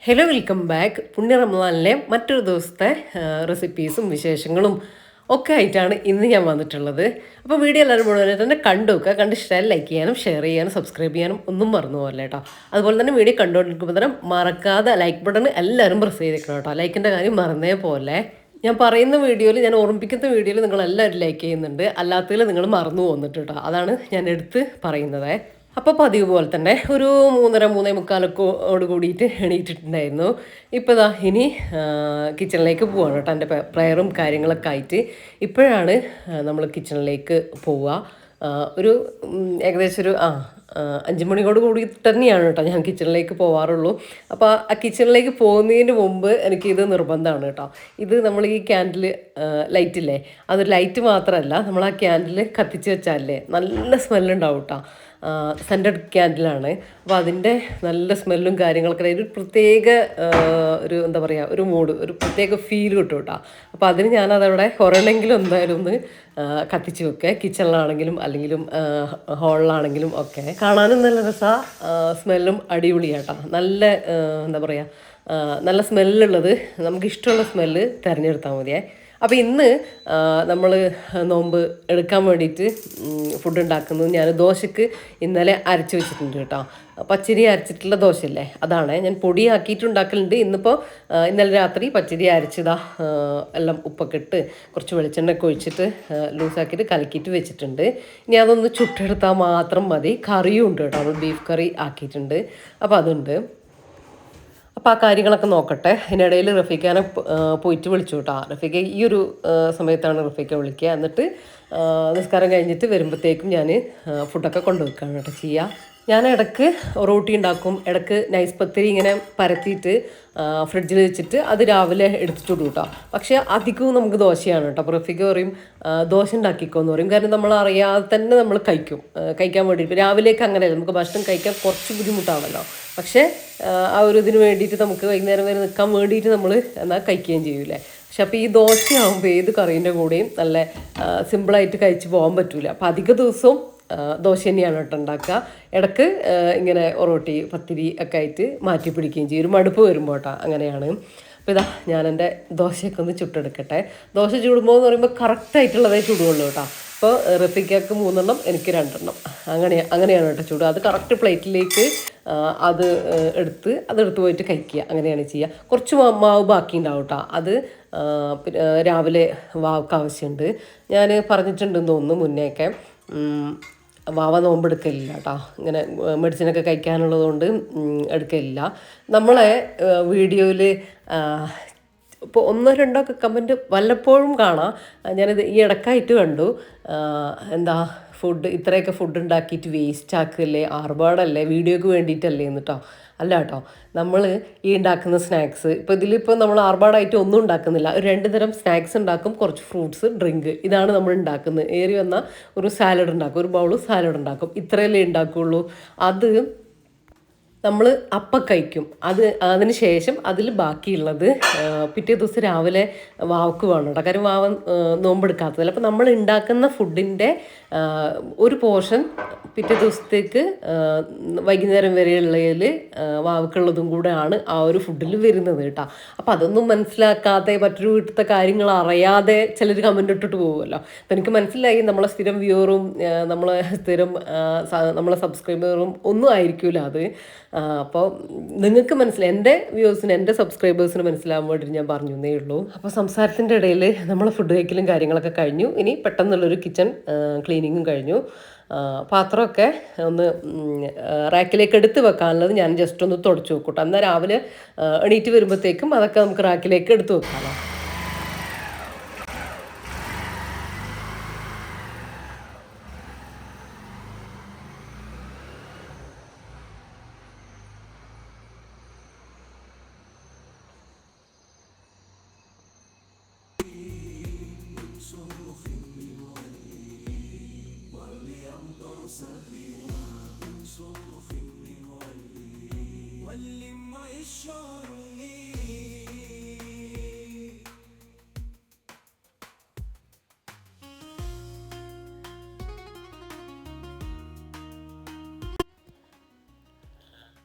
Hello welcome back. പുണ്യ റമദാനിലെ മറ്റൊരു ദിവസത്തെ റെസിപ്പീസും വിശേഷങ്ങളും ഒക്കെ ആയിട്ടാണ് ഇന്ന് ഞാൻ വന്നിട്ടുള്ളത്. അപ്പോൾ വീഡിയോ എല്ലാവരും മുഴുവനായിട്ട് തന്നെ കണ്ടു വെക്കുക. കണ്ട് ഇഷ്ടമായാലും ലൈക്ക് ചെയ്യാനും ഷെയർ ചെയ്യാനും സബ്സ്ക്രൈബ് ചെയ്യാനും ഒന്നും മറന്നു പോകല്ലേ കേട്ടോ. അതുപോലെ തന്നെ വീഡിയോ കണ്ടുകൊണ്ടിരിക്കുമ്പോൾ തന്നെ മറക്കാതെ ലൈക്ക് ബട്ടൺ എല്ലാവരും പ്രസ് ചെയ്തേക്കണം കേട്ടോ. ലൈക്കിൻ്റെ കാര്യം മറന്നേ പോലെ. ഞാൻ പറയുന്ന വീഡിയോയിൽ, ഞാൻ ഓർമ്മിപ്പിക്കുന്ന വീഡിയോയിൽ നിങ്ങൾ എല്ലാവരും ലൈക്ക് ചെയ്യുന്നുണ്ട്, അല്ലാത്തതിൽ നിങ്ങൾ മറന്നു പോകുന്നുണ്ട് കേട്ടോ. അതാണ് ഞാൻ എടുത്ത് പറയുന്നത്. അപ്പോൾ പതിവ് പോലെ തന്നെ ഒരു 3:30-3:45 കൂടിയിട്ട് എണീറ്റിട്ടുണ്ടായിരുന്നു. ഇപ്പോൾ ഇതാ ഇനി കിച്ചണിലേക്ക് പോവാണ് കേട്ടോ. എൻ്റെ പ്രയറും കാര്യങ്ങളൊക്കെ ആയിട്ട് ഇപ്പോഴാണ് നമ്മൾ കിച്ചണിലേക്ക് പോവുക. ഒരു ഏകദേശം ഒരു 5 മണിയോട് കൂടി തന്നെയാണ് കേട്ടോ ഞാൻ കിച്ചണിലേക്ക് പോവാറുള്ളൂ. അപ്പോൾ ആ കിച്ചണിലേക്ക് പോകുന്നതിന് മുമ്പ് എനിക്കിത് നിർബന്ധമാണ് കേട്ടോ. ഇത് നമ്മൾ ഈ ക്യാൻഡിൽ ലൈറ്റില്ലേ, അതൊരു ലൈറ്റ് മാത്രമല്ല, നമ്മൾ ആ ക്യാൻഡിൽ കത്തിച്ച് വെച്ചാലേ നല്ല സ്മെല്ലുണ്ടാവും കേട്ടോ. സെൻറ്റഡ് ക്യാൻഡിലാണ്. അപ്പോൾ അതിൻ്റെ നല്ല സ്മെല്ലും കാര്യങ്ങളൊക്കെ ഒരു പ്രത്യേക ഒരു എന്താ പറയുക, ഒരു മൂഡ്, ഒരു പ്രത്യേക ഫീൽ കിട്ടും കേട്ടോ. അപ്പോൾ അതിന് ഞാനതവിടെ ഒരെണ്ണമെങ്കിലും എന്തായാലും ഒന്ന് കത്തിച്ച് വെക്കുക. കിച്ചണിലാണെങ്കിലും അല്ലെങ്കിലും ഹാളിലാണെങ്കിലും ഒക്കെ കാണാനും നല്ല രസമാണ്, സ്മെല്ലും അടിപൊളിയാട്ടോ. നല്ല എന്താ പറയുക, നല്ല സ്മെല്ലുള്ളത്, നമുക്കിഷ്ടമുള്ള സ്മെല്ല് തിരഞ്ഞെടുത്താൽ മതിയേ. അപ്പോൾ ഇന്ന് നമ്മൾ നോമ്പ് എടുക്കാൻ വേണ്ടിയിട്ട് ഫുഡ് ഉണ്ടാക്കുന്നത്, ഞാൻ ദോശയ്ക്ക് ഇന്നലെ അരച്ച് വെച്ചിട്ടുണ്ട് കേട്ടോ. പച്ചരി അരച്ചിട്ടുള്ള ദോശയല്ലേ, അതാണ് ഞാൻ പൊടിയാക്കിയിട്ട് ഉണ്ടാക്കലുണ്ട്. ഇന്നലെ രാത്രി പച്ചരി അരച്ചതാ, എല്ലാം ഉപ്പൊക്കെ ഇട്ട് കുറച്ച് വെളിച്ചെണ്ണയൊക്കെ ഒഴിച്ചിട്ട് ലൂസാക്കിയിട്ട് കലക്കിയിട്ട് വെച്ചിട്ടുണ്ട്. ഇനി അതൊന്ന് ചുട്ടെടുത്താൽ മാത്രം മതി. കറിയും ഉണ്ട് കേട്ടോ, നമ്മൾ ബീഫ് കറി ആക്കിയിട്ടുണ്ട്. അപ്പോൾ അതുണ്ട്. അപ്പോൾ ആ കാര്യങ്ങളൊക്കെ നോക്കട്ടെ. അതിനിടയിൽ റഫീഖാനെ പോയിട്ട് വിളിച്ചു കേട്ടോ. റഫീഖ ഈ ഒരു സമയത്താണ് റഫീഖ വിളിക്കുക. എന്നിട്ട് നിസ്കാരം കഴിഞ്ഞിട്ട് വരുമ്പോഴത്തേക്കും ഞാൻ ഫുഡൊക്കെ കൊണ്ടുവയ്ക്കുകയാണ് കേട്ടോ ചെയ്യുക. ഞാൻ ഇടയ്ക്ക് റോട്ടി ഉണ്ടാക്കും, ഇടയ്ക്ക് നൈസ് പത്തിരി ഇങ്ങനെ പരത്തിയിട്ട് ഫ്രിഡ്ജിൽ വെച്ചിട്ട് അത് രാവിലെ എടുത്തിട്ട് കേട്ടോ. പക്ഷേ അധികവും നമുക്ക് ദോശയാണ് കേട്ടോ. അപ്പോൾ റഫീഖ പറയും ദോശ ഉണ്ടാക്കിക്കോന്ന് പറയും. കാരണം നമ്മൾ അറിയാതെ തന്നെ നമ്മൾ കഴിക്കാൻ വേണ്ടിയിട്ട്. രാവിലേക്ക് അങ്ങനെയല്ല, നമുക്ക് ഭക്ഷണം കഴിക്കാൻ കുറച്ച് ബുദ്ധിമുട്ടാണല്ലോ. പക്ഷേ ആ ഒരു ഇതിന് വേണ്ടിയിട്ട് നമുക്ക് വൈകുന്നേരം വരെ നിൽക്കാൻ വേണ്ടിയിട്ട് നമ്മൾ എന്നാൽ കഴിക്കുകയും ചെയ്യൂലേ. പക്ഷെ അപ്പോൾ ഈ ദോശയാകുമ്പോൾ ഏത് കറീൻ്റെ കൂടെയും നല്ല സിമ്പിളായിട്ട് കഴിച്ച് പോകാൻ പറ്റൂല. അപ്പോൾ അധിക ദിവസവും ദോശ തന്നെയാണ് കേട്ടോ ഉണ്ടാക്കുക. ഇടയ്ക്ക് ഇങ്ങനെ ഒറോട്ടി പത്തിരി ഒക്കെ ആയിട്ട് മാറ്റി പിടിക്കുകയും ചെയ്യും, ഒരു മടുപ്പ് വരുമ്പോൾ കേട്ടോ. അങ്ങനെയാണ്. അപ്പോൾ ഇതാ ഞാൻ എൻ്റെ ദോശയൊക്കെ ഒന്ന് ചുട്ടെടുക്കട്ടെ. ദോശ ചുടുമ്പോൾ എന്ന് പറയുമ്പോൾ കറക്റ്റായിട്ടുള്ളതേ ചുടുകയുള്ളൂ കേട്ടോ. അപ്പോൾ റഫീഖയ്ക്ക് 3 എനിക്ക് 2. അങ്ങനെയാണ് കേട്ടോ ചൂട്. അത് കറക്റ്റ് പ്ലേറ്റിലേക്ക് അതെടുത്ത് പോയിട്ട് കഴിക്കുക, അങ്ങനെയാണ് ചെയ്യുക. കുറച്ച് മാവ് ബാക്കി ഉണ്ടാവും കേട്ടോ. അത് രാവിലെ വാവക്ക് ആവശ്യമുണ്ട്. ഞാൻ പറഞ്ഞിട്ടുണ്ടെന്ന് തോന്നുന്നു മുന്നേയൊക്കെ. വാവ നോമ്പെടുക്കലില്ല കേട്ടോ. ഇങ്ങനെ മെഡിസിനൊക്കെ കഴിക്കാനുള്ളത് കൊണ്ട് എടുക്കലില്ല. നമ്മളെ വീഡിയോയിൽ ഇപ്പോൾ 1-2 കമൻറ്റ് വല്ലപ്പോഴും കാണാം. ഞാനിത് ഈ ഇടക്കായിട്ട് കണ്ടു. എന്താ ഇത്രയൊക്കെ ഫുഡ് ഉണ്ടാക്കിയിട്ട് വേസ്റ്റ് ആക്കല്ലേ, ആർഭാടല്ലേ, വീഡിയോക്ക് വേണ്ടിയിട്ടല്ലേ എന്നിട്ടോ. അല്ല കേട്ടോ, നമ്മൾ ഈ ഉണ്ടാക്കുന്ന സ്നാക്സ്, ഇതിലിപ്പോൾ നമ്മൾ ആർഭാടായിട്ട് ഒന്നും ഉണ്ടാക്കുന്നില്ല. ഒരു 2 തരം സ്നാക്സ് ഉണ്ടാക്കും, കുറച്ച് ഫ്രൂട്ട്സ്, ഡ്രിങ്ക്, ഇതാണ് നമ്മൾ ഉണ്ടാക്കുന്നത്. ഏറി വന്നാൽ ഒരു സാലഡ് ഉണ്ടാക്കും, ഒരു ബൗൾ സാലഡ് ഉണ്ടാക്കും, ഇത്രയല്ലേ ഉണ്ടാക്കുകയുള്ളൂ. അത് നമ്മൾ അപ്പം കഴിക്കും. അതിന് ശേഷം അതിൽ ബാക്കിയുള്ളത് പിറ്റേ ദിവസം രാവിലെ വാവക്ക് വേണം കേട്ടോ. കാര്യം വാവ നോമ്പെടുക്കാത്തതല്ല. അപ്പോൾ നമ്മൾ ഉണ്ടാക്കുന്ന ഫുഡിൻ്റെ ഒരു പോർഷൻ പിറ്റേ ദിവസത്തേക്ക് വൈകുന്നേരം വരെയുള്ളതിൽ വാവക്കുള്ളതും കൂടെയാണ് ആ ഒരു ഫുഡിൽ വരുന്നത് കേട്ടോ. അപ്പോൾ അതൊന്നും മനസ്സിലാക്കാതെ, മറ്റൊരു വീട്ടിലത്തെ കാര്യങ്ങൾ അറിയാതെ ചിലർ കമൻ്റ് ഇട്ടിട്ട് പോകുമല്ലോ. അപ്പോൾ എനിക്ക് മനസ്സിലായി, നമ്മളെ സ്ഥിരം വ്യൂവറും നമ്മളെ സബ്സ്ക്രൈബറും ഒന്നും ആയിരിക്കില്ല അത്. അപ്പോൾ നിങ്ങൾക്ക് മനസ്സിലായി, എൻ്റെ വ്യൂവേഴ്സിന്, എൻ്റെ സബ്സ്ക്രൈബേഴ്സിന് മനസ്സിലാകാൻ വേണ്ടിയിട്ട് ഞാൻ പറഞ്ഞു എന്നേ ഉള്ളൂ. അപ്പോൾ സംസാരത്തിൻ്റെ ഇടയിൽ നമ്മൾ ഫുഡ് കഴിക്കലും കാര്യങ്ങളൊക്കെ കഴിഞ്ഞു. ഇനി പെട്ടെന്നുള്ളൊരു കിച്ചൺ ക്ലീനിങ്ങും കഴിഞ്ഞു. പാത്രമൊക്കെ ഒന്ന് റാക്കിലേക്ക് എടുത്ത് വെക്കാനുള്ളത് ഞാൻ ജസ്റ്റ് ഒന്ന് തുടച്ച് വെക്കൂട്ടോ. എന്നാൽ രാവിലെ എണീറ്റ് വരുമ്പോഴത്തേക്കും അതൊക്കെ നമുക്ക് റാക്കിലേക്ക് എടുത്ത് വെക്കാമല്ലോ.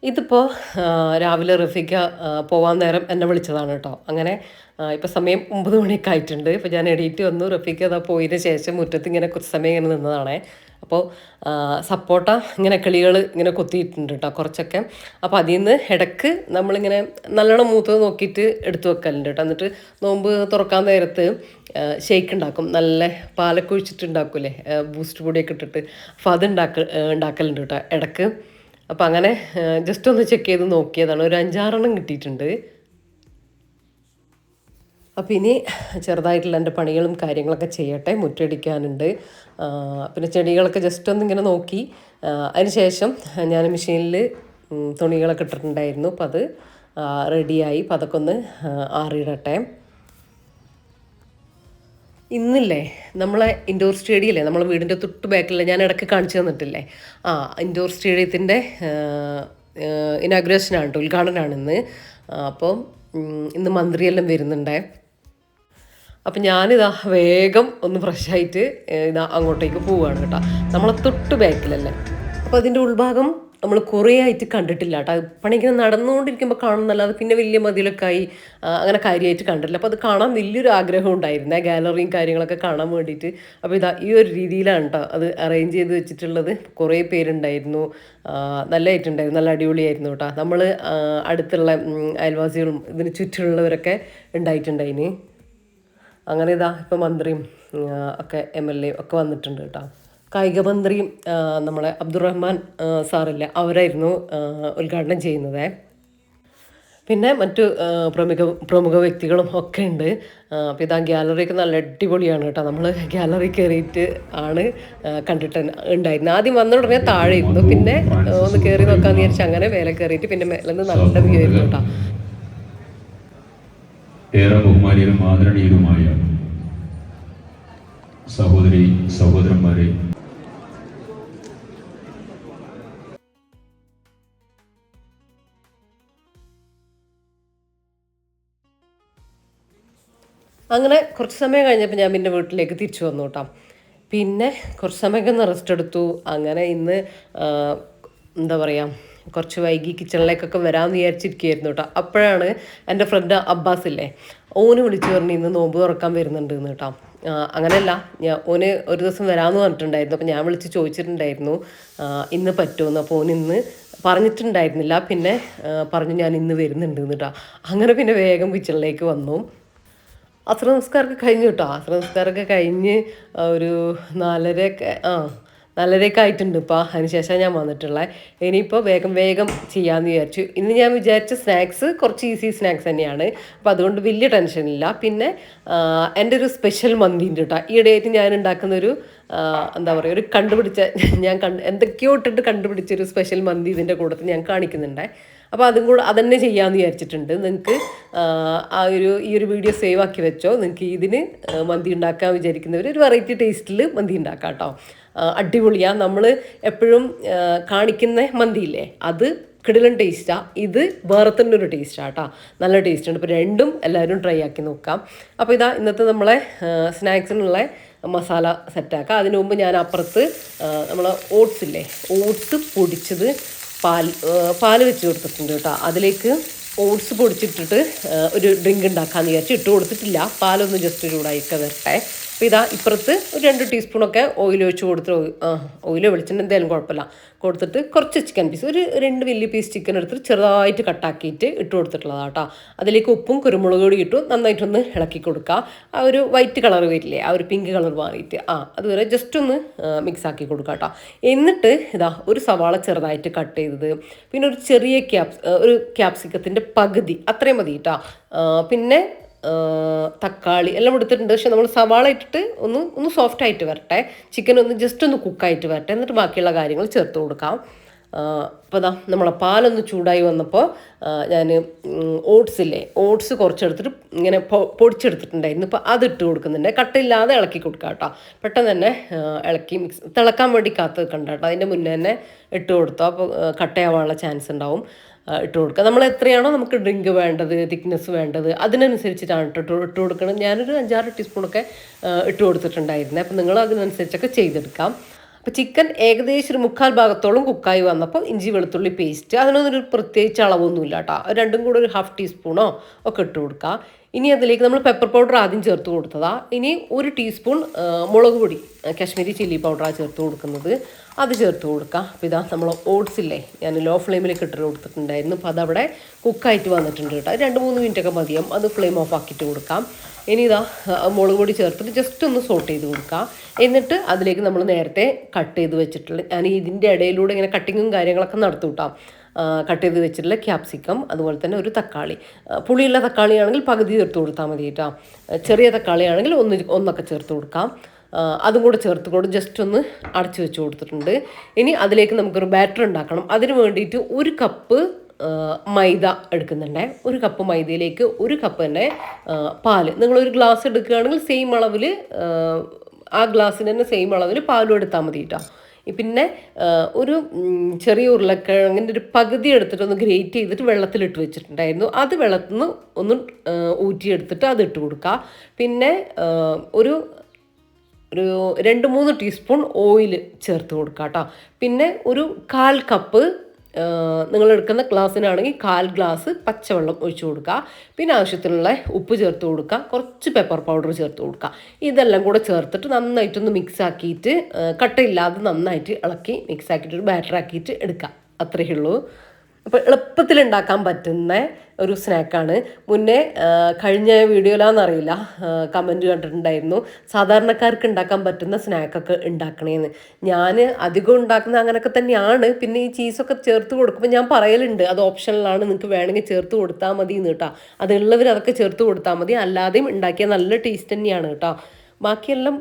ഇതിപ്പോൾ രാവിലെ റഫീഖ പോവാൻ നേരം എന്നെ വിളിച്ചതാണ് കേട്ടോ. അങ്ങനെ ഇപ്പോൾ സമയം 9 മണിയൊക്കെ ആയിട്ടുണ്ട്. ഇപ്പോൾ ഞാൻ എണീറ്റ് വന്നു. റഫീഖ അതാ പോയതിന് ശേഷം മുറ്റത്ത് ഇങ്ങനെ കുറച്ച് സമയം ഇങ്ങനെ നിന്നതാണേ. അപ്പോൾ സപ്പോട്ട ഇങ്ങനെ കിളികൾ ഇങ്ങനെ കൊത്തിയിട്ടുണ്ട് കേട്ടോ കുറച്ചൊക്കെ. അപ്പോൾ അതിൽ നിന്ന് ഇടയ്ക്ക് നമ്മളിങ്ങനെ നല്ലോണം മൂത്തത് നോക്കിയിട്ട് എടുത്തു വെക്കലുണ്ട് കേട്ടോ. എന്നിട്ട് നോമ്പ് തുറക്കാൻ നേരത്ത് ഷെയ്ക്ക് ഉണ്ടാക്കും. നല്ല പാലൊക്കെ ഒഴിച്ചിട്ട് ഉണ്ടാക്കൂലേ, ബൂസ്റ്റ് പൊടിയൊക്കെ ഇട്ടിട്ട്. അപ്പോൾ അത് ഉണ്ടാക്കലുണ്ട് കേട്ടോ ഇടയ്ക്ക്. അപ്പം അങ്ങനെ ജസ്റ്റ് ഒന്ന് ചെക്ക് ചെയ്ത് നോക്കിയതാണ്. ഒരു 5-6 കിട്ടിയിട്ടുണ്ട്. അപ്പം ഇനി ചെറുതായിട്ടുള്ള എൻ്റെ പണികളും കാര്യങ്ങളൊക്കെ ചെയ്യട്ടെ. മുറ്റടിക്കാനുണ്ട്. പിന്നെ ചെടികളൊക്കെ ജസ്റ്റ് ഒന്നിങ്ങനെ നോക്കി. അതിന് ശേഷം ഞാൻ മെഷീനിൽ തുണികളൊക്കെ ഇട്ടിട്ടുണ്ടായിരുന്നു. അപ്പം അത് റെഡിയായി. അപ്പം അതൊക്കെ ഒന്ന് ആറിയിടട്ടെ. ഇന്നില്ലേ നമ്മളെ ഇൻഡോർ സ്റ്റേഡിയല്ലേ, നമ്മളെ വീടിൻ്റെ തൊട്ട് ബാക്കിലുള്ള ഞാൻ ഇടയ്ക്ക് കാണിച്ചു തന്നിട്ടില്ലേ, ഇൻഡോർ സ്റ്റേഡിയത്തിൻ്റെ ഇനാഗ്രേഷനാണ് കേട്ടോ, ഉദ്ഘാടനമാണ് ഇന്ന്. അപ്പോൾ ഇന്ന് മന്ത്രിയെല്ലാം വരുന്നുണ്ടേ. അപ്പം ഞാനിതാ വേഗം ഒന്ന് ഫ്രഷായിട്ട് ഇതാ അങ്ങോട്ടേക്ക് പോവുകയാണ് കേട്ടോ. നമ്മളെ തൊട്ട് ബാക്കിലല്ലേ. അപ്പോൾ അതിൻ്റെ ഉൾഭാഗം നമ്മൾ കുറേ ആയിട്ട് കണ്ടിട്ടില്ല കേട്ടോ. പണി ഇങ്ങനെ നടന്നുകൊണ്ടിരിക്കുമ്പോൾ കാണുന്നല്ലാതെ പിന്നെ വലിയ മതിലൊക്കെ ആയി അങ്ങനെ കാര്യമായിട്ട് കണ്ടിട്ടില്ല. അപ്പോൾ അത് കാണാൻ വലിയൊരു ആഗ്രഹം ഉണ്ടായിരുന്നേ, ഗാലറിയും കാര്യങ്ങളൊക്കെ കാണാൻ വേണ്ടിയിട്ട്. അപ്പോൾ ഇതാ ഈ ഒരു രീതിയിലാണ് കേട്ടോ അത് അറേഞ്ച് ചെയ്ത് വെച്ചിട്ടുള്ളത്. കുറേ പേരുണ്ടായിരുന്നു, നല്ലതായിട്ടുണ്ടായിരുന്നു, നല്ല അടിപൊളിയായിരുന്നു കേട്ടോ. നമ്മൾ അടുത്തുള്ള അയൽവാസികളും ഇതിന് ചുറ്റുമുള്ളവരൊക്കെ ഉണ്ടായിട്ടുണ്ടായിന്. അങ്ങനെ ഇതാ ഇപ്പം മന്ത്രിയും ഒക്കെ MLA ഒക്കെ വന്നിട്ടുണ്ട് കേട്ടോ. കായിക മന്ത്രിയും നമ്മളെ അബ്ദുറഹ്മാൻ സാറില്ല, അവരായിരുന്നു ഉദ്ഘാടനം ചെയ്യുന്നത്. പിന്നെ മറ്റു പ്രമുഖ വ്യക്തികളും ഒക്കെ ഉണ്ട്. അപ്പോൾ ഇതാ ഗ്യാലറിയൊക്കെ നല്ല അടിപൊളിയാണ് കേട്ടോ. നമ്മൾ ഗ്യാലറി കയറിയിട്ട് ആണ് കണ്ടിട്ട് ഉണ്ടായിരുന്നത്. ആദ്യം വന്ന ഉടനെ താഴെ ഇരുന്നു, പിന്നെ ഒന്ന് കയറി നോക്കാമെന്ന് വിചാരിച്ചു അങ്ങനെ മേലെ കയറിയിട്ട് പിന്നെ മേലെ നിന്ന് നല്ല വ്യൂ ആയിരുന്നു കേട്ടോ. ഏറെ ബഹുമാനിയരും ആദരണീയരുമായ സഹോദരന്മാരെ, അങ്ങനെ കുറച്ച് സമയം കഴിഞ്ഞപ്പോൾ ഞാൻ പിന്നെ വീട്ടിലേക്ക് തിരിച്ചു വന്നു കേട്ടോ. പിന്നെ കുറച്ച് സമയമൊക്കെ ഒന്ന് റെസ്റ്റ് എടുത്തു. അങ്ങനെ ഇന്ന് എന്താ പറയുക, കുറച്ച് വൈകി കിച്ചണിലേക്കൊക്കെ വരാമെന്ന് വിചാരിച്ചിരിക്കുകയായിരുന്നു കേട്ടോ. അപ്പോഴാണ് എൻ്റെ ഫ്രണ്ട് അബ്ബാസ് ഇല്ലേ, ഓന് വിളിച്ചു പറഞ്ഞ് ഇന്ന് നോമ്പ് തുറക്കാൻ വരുന്നുണ്ട് എന്ന് കേട്ടോ. അങ്ങനെയല്ല, ഓന് ഒരു ദിവസം വരാമെന്ന് പറഞ്ഞിട്ടുണ്ടായിരുന്നു. അപ്പോൾ ഞാൻ വിളിച്ച് ചോദിച്ചിട്ടുണ്ടായിരുന്നു ഇന്ന് പറ്റുമെന്ന്. അപ്പോൾ ഓന് ഇന്ന് പറഞ്ഞിട്ടുണ്ടായിരുന്നില്ല, പിന്നെ പറഞ്ഞു ഞാൻ ഇന്ന് വരുന്നുണ്ട് കേട്ടോ. അങ്ങനെ പിന്നെ വേഗം കിച്ചണിലേക്ക് വന്നു. അസ്ര നമസ്കാരമൊക്കെ കഴിഞ്ഞു കേട്ടോ. അസ്ര നമസ്കാരമൊക്കെ കഴിഞ്ഞ് ഒരു 4:30 ആയിട്ടുണ്ട് ഇപ്പോൾ. അതിനുശേഷം ഞാൻ വന്നിട്ടുള്ളത്. ഇനിയിപ്പോൾ വേഗം ചെയ്യാമെന്ന് വിചാരിച്ചു. ഇന്ന് ഞാൻ വിചാരിച്ച സ്നാക്സ് കുറച്ച് ഈസി സ്നാക്സ് തന്നെയാണ്. അപ്പോൾ അതുകൊണ്ട് വലിയ ടെൻഷനില്ല. പിന്നെ എൻ്റെ ഒരു സ്പെഷ്യൽ മന്തി ഉണ്ട് കേട്ടോ. ഈയിടെയായിട്ട് ഞാൻ ഉണ്ടാക്കുന്നൊരു എന്താ പറയുക, ഒരു ഞാൻ എന്തൊക്കെയോ ഇട്ടിട്ട് കണ്ടുപിടിച്ചൊരു സ്പെഷ്യൽ മന്തി ഇതിൻ്റെ കൂട്ടത്തിൽ ഞാൻ കാണിക്കുന്നുണ്ട്. അപ്പോൾ അതന്നെ ചെയ്യാമെന്ന് വിചാരിച്ചിട്ടുണ്ട്. നിങ്ങൾക്ക് ഈ ഒരു വീഡിയോ സേവ് ആക്കി വെച്ചോ. നിങ്ങൾക്ക് ഇതിന് മന്തി ഉണ്ടാക്കാൻ വിചാരിക്കുന്നവർ ഒരു വെറൈറ്റി ടേസ്റ്റിൽ മന്തി ഉണ്ടാക്കാം കേട്ടോ. അടിപൊളിയാണ്. നമ്മൾ എപ്പോഴും കാണിക്കുന്ന മന്തിയില്ലേ, അത് കിടിലൻ ടേസ്റ്റാണ്. ഇത് വേറെ തന്നെ ഒരു ടേസ്റ്റാണ് കേട്ടോ, നല്ല ടേസ്റ്റ് ഉണ്ട്. ഇപ്പോൾ രണ്ടും എല്ലാവരും ട്രൈ ആക്കി നോക്കാം. അപ്പോൾ ഇതാ ഇന്നത്തെ നമ്മളെ സ്നാക്സിനുള്ള മസാല സെറ്റാക്കാം. അതിനു മുമ്പ് ഞാൻ അപ്പുറത്ത് നമ്മൾ ഓട്സ് പൊടിച്ചത് പാൽ വെച്ച് കൊടുത്തിട്ടുണ്ട് കേട്ടോ. അതിലേക്ക് ഓട്സ് പൊടിച്ചിട്ടിട്ട് ഒരു ഡ്രിങ്ക് ഉണ്ടാക്കാമെന്ന് വിചാരിച്ച് ഇട്ട് കൊടുത്തിട്ടില്ല. പാലൊന്ന് ജസ്റ്റ് ചൂടായിക്കെ വരട്ടെ. അപ്പോൾ ഇതാ ഇപ്പുറത്ത് ഒരു 2 ടീസ്പൂണൊക്കെ ഓയിൽ ഒഴിച്ച് കൊടുത്ത്, ഓയിലോ വെളിച്ചെണ്ണ എന്തായാലും കുഴപ്പമില്ല, കൊടുത്തിട്ട് കുറച്ച് ചിക്കൻ പീസ്, ഒരു 2 വലിയ പീസ് ചിക്കൻ എടുത്തിട്ട് ചെറുതായിട്ട് കട്ടാക്കിയിട്ട് ഇട്ട് കൊടുത്തിട്ടുള്ളതാണ് കേട്ടോ. അതിലേക്ക് ഉപ്പും കുരുമുളക് പൊടി ഇട്ടു നന്നായിട്ടൊന്ന് ഇളക്കി കൊടുക്കുക. ആ ഒരു വൈറ്റ് കളർ വരില്ലേ, ആ ഒരു പിങ്ക് കളർ മാറിയിട്ട് അതുവരെ ജസ്റ്റ് ഒന്ന് മിക്സ് ആക്കി കൊടുക്കുക കേട്ടോ. എന്നിട്ട് ഇതാ ഒരു സവാള ചെറുതായിട്ട് കട്ട് ചെയ്തത്, പിന്നെ ഒരു ചെറിയ ഒരു ക്യാപ്സിക്കത്തിൻ്റെ പകുതി, അത്രയും മതി കേട്ടോ. പിന്നെ തക്കാളി എല്ലാം എടുത്തിട്ടുണ്ട്. പക്ഷെ നമ്മൾ സവാള ഇട്ടിട്ട് ഒന്ന് സോഫ്റ്റ് ആയിട്ട് വരട്ടെ, ചിക്കൻ ഒന്ന് ജസ്റ്റ് ഒന്ന് കുക്കായിട്ട് വരട്ടെ, എന്നിട്ട് ബാക്കിയുള്ള കാര്യങ്ങൾ ചേർത്ത് കൊടുക്കാം. അപ്പോൾ അതാ നമ്മളെ പാലൊന്ന് ചൂടായി വന്നപ്പോൾ ഞാൻ ഓട്സ് കുറച്ചെടുത്തിട്ട് ഇങ്ങനെ പൊടിച്ചെടുത്തിട്ടുണ്ടായിരുന്നു. ഇപ്പോൾ അതിട്ട് കൊടുക്കുന്നുണ്ട്. കട്ടില്ലാതെ ഇളക്കി കൊടുക്കാം കേട്ടോ. പെട്ടെന്ന് തന്നെ ഇളക്കി തിളക്കാൻ വേണ്ടി കാത്ത് വെക്കണ്ട കേട്ടോ. അതിൻ്റെ മുന്നേ തന്നെ ഇട്ട് കൊടുത്തോ, അപ്പോൾ കട്ടയാവാനുള്ള ചാൻസ് ഉണ്ടാവും. ഇട്ട് കൊടുക്കുക. നമ്മൾ എത്രയാണോ നമുക്ക് ഡ്രിങ്ക് വേണ്ടത്, തിക്നെസ് വേണ്ടത്, അതിനനുസരിച്ചിട്ടാണ് ഇട്ട് കൊടുക്കണം. ഞാനൊരു 5-6 ടീസ്പൂണൊക്കെ ഇട്ട് കൊടുത്തിട്ടുണ്ടായിരുന്നേ. അപ്പം നിങ്ങൾ അതിനനുസരിച്ചൊക്കെ ചെയ്തെടുക്കാം. അപ്പോൾ ചിക്കൻ ഏകദേശം ഒരു 3/4 ഭാഗത്തോളം കുക്കായി വന്നപ്പോൾ ഇഞ്ചി വെളുത്തുള്ളി പേസ്റ്റ് അതിനൊന്നൊരു പ്രത്യേകിച്ച് അളവൊന്നുമില്ല കേട്ടോ. രണ്ടും കൂടെ ഒരു 1/2 ടീസ്പൂണോ ഒക്കെ ഇട്ട് കൊടുക്കുക. ഇനി അതിലേക്ക് നമ്മൾ പെപ്പർ പൗഡർ ആദ്യം ചേർത്ത് കൊടുത്തതാ. ഇനി 1 ടീസ്പൂൺ മുളക് പൊടി കാശ്മീരി ചില്ലി പൗഡറാണ് ചേർത്ത് കൊടുക്കുന്നത്. അത് ചേർത്ത് കൊടുക്കുക. അപ്പോൾ ഇതാ നമ്മൾ ഓട്സ് ഇല്ലേ, ഞാൻ ലോ ഫ്ലെയിമിലേക്ക് ഇട്ട് കൊടുത്തിട്ടുണ്ടായിരുന്നു. അപ്പോൾ അതവിടെ കുക്കായിട്ട് വന്നിട്ടുണ്ട് കേട്ടോ. 2-3 മിനിറ്റൊക്കെ മതിയാവും. അത് ഫ്ലെയിം ഓഫ് ആക്കിയിട്ട് കൊടുക്കാം. ഇനി ഇതാ മുളക് പൊടി ചേർത്തിട്ട് ജസ്റ്റ് ഒന്ന് സോട്ട് ചെയ്ത് കൊടുക്കുക. എന്നിട്ട് അതിലേക്ക് നമ്മൾ നേരത്തെ കട്ട് ചെയ്ത് വെച്ചിട്ടുള്ള, ഞാൻ ഇതിൻ്റെ ഇടയിലൂടെ ഇങ്ങനെ കട്ടിങ്ങും കാര്യങ്ങളൊക്കെ നടത്തും കേട്ടോ. കട്ട് ചെയ്ത് വെച്ചിട്ടുള്ള ക്യാപ്സിക്കം, അതുപോലെ തന്നെ ഒരു തക്കാളി. പുളിയുള്ള തക്കാളിയാണെങ്കിൽ പകുതി ചേർത്ത് കൊടുത്താൽ മതി കേട്ടോ. ചെറിയ തക്കാളിയാണെങ്കിൽ ഒന്നൊക്കെ ചേർത്ത് കൊടുക്കാം. അതും കൂടെ ചേർത്ത് ജസ്റ്റ് ഒന്ന് അടച്ചു വെച്ച് കൊടുത്തിട്ടുണ്ട്. ഇനി അതിലേക്ക് നമുക്കൊരു ബാറ്റർ ഉണ്ടാക്കണം. അതിന് വേണ്ടിയിട്ട് 1 കപ്പ് മൈദ എടുക്കുന്നുണ്ട്. 1 കപ്പ് മൈദയിലേക്ക് 1 കപ്പ് തന്നെ പാല്. നിങ്ങളൊരു ഗ്ലാസ് എടുക്കുകയാണെങ്കിൽ സെയിം അളവിൽ, ആ ഗ്ലാസ്സിന് തന്നെ സെയിം അളവിൽ പാലും എടുത്താൽ മതി കേട്ടോ. പിന്നെ ഒരു ചെറിയ ഉരുളക്കിഴങ്ങിൻ്റെ ഒരു പകുതി എടുത്തിട്ട് ഒന്ന് ഗ്രേറ്റ് ചെയ്തിട്ട് വെള്ളത്തിലിട്ട് വെച്ചിട്ടുണ്ടായിരുന്നു. അത് വെള്ളത്തിൽ നിന്ന് ഒന്ന് ഊറ്റിയെടുത്തിട്ട് അത് ഇട്ട് കൊടുക്കുക. പിന്നെ ഒരു 2-3 ടീസ്പൂൺ ഓയിൽ ചേർത്ത് കൊടുക്കുക കേട്ടോ. പിന്നെ ഒരു 1/4 കപ്പ്, നിങ്ങൾ എടുക്കുന്ന ഗ്ലാസ്സിനാണെങ്കിൽ 1/4 ഗ്ലാസ് പച്ചവെള്ളം ഒഴിച്ചു കൊടുക്കുക. പിന്നെ ആവശ്യത്തിനുള്ള ഉപ്പ് ചേർത്ത് കൊടുക്കുക. കുറച്ച് പെപ്പർ പൗഡർ ചേർത്ത് കൊടുക്കുക. ഇതെല്ലാം കൂടെ ചേർത്തിട്ട് നന്നായിട്ടൊന്ന് മിക്സ് ആക്കിയിട്ട്, കട്ടയില്ലാതെ നന്നായിട്ട് ഇളക്കി മിക്സ് ആക്കിയിട്ട് ഒരു ബാറ്റർ ആക്കിയിട്ട് എടുക്കുക. അത്രയേ ഉള്ളൂ. അപ്പോൾ എളുപ്പത്തിൽ ഉണ്ടാക്കാൻ പറ്റുന്ന ഒരു സ്നാക്കാണ്. മുന്നേ കഴിഞ്ഞ വീഡിയോയിലാണെന്നറിയില്ല, കമൻറ്റ് കണ്ടിട്ടുണ്ടായിരുന്നു സാധാരണക്കാർക്ക് ഉണ്ടാക്കാൻ പറ്റുന്ന സ്നാക്കൊക്കെ ഉണ്ടാക്കണേന്ന്. ഞാൻ അധികം ഉണ്ടാക്കുന്നത് അങ്ങനെയൊക്കെ തന്നെയാണ്. പിന്നെ ഈ ചീസൊക്കെ ചേർത്ത് കൊടുക്കുമ്പോൾ ഞാൻ പറയലുണ്ട് അത് ഓപ്ഷനിലാണ്, നിങ്ങൾക്ക് വേണമെങ്കിൽ ചേർത്ത് കൊടുത്താൽ മതി എന്ന് കേട്ടോ. അതുള്ളവർ അതൊക്കെ ചേർത്ത് കൊടുത്താൽ മതി. അല്ലാതെയും ഉണ്ടാക്കിയാൽ നല്ല ടേസ്റ്റ് തന്നെയാണ് കേട്ടോ. ബാക്കിയെല്ലാം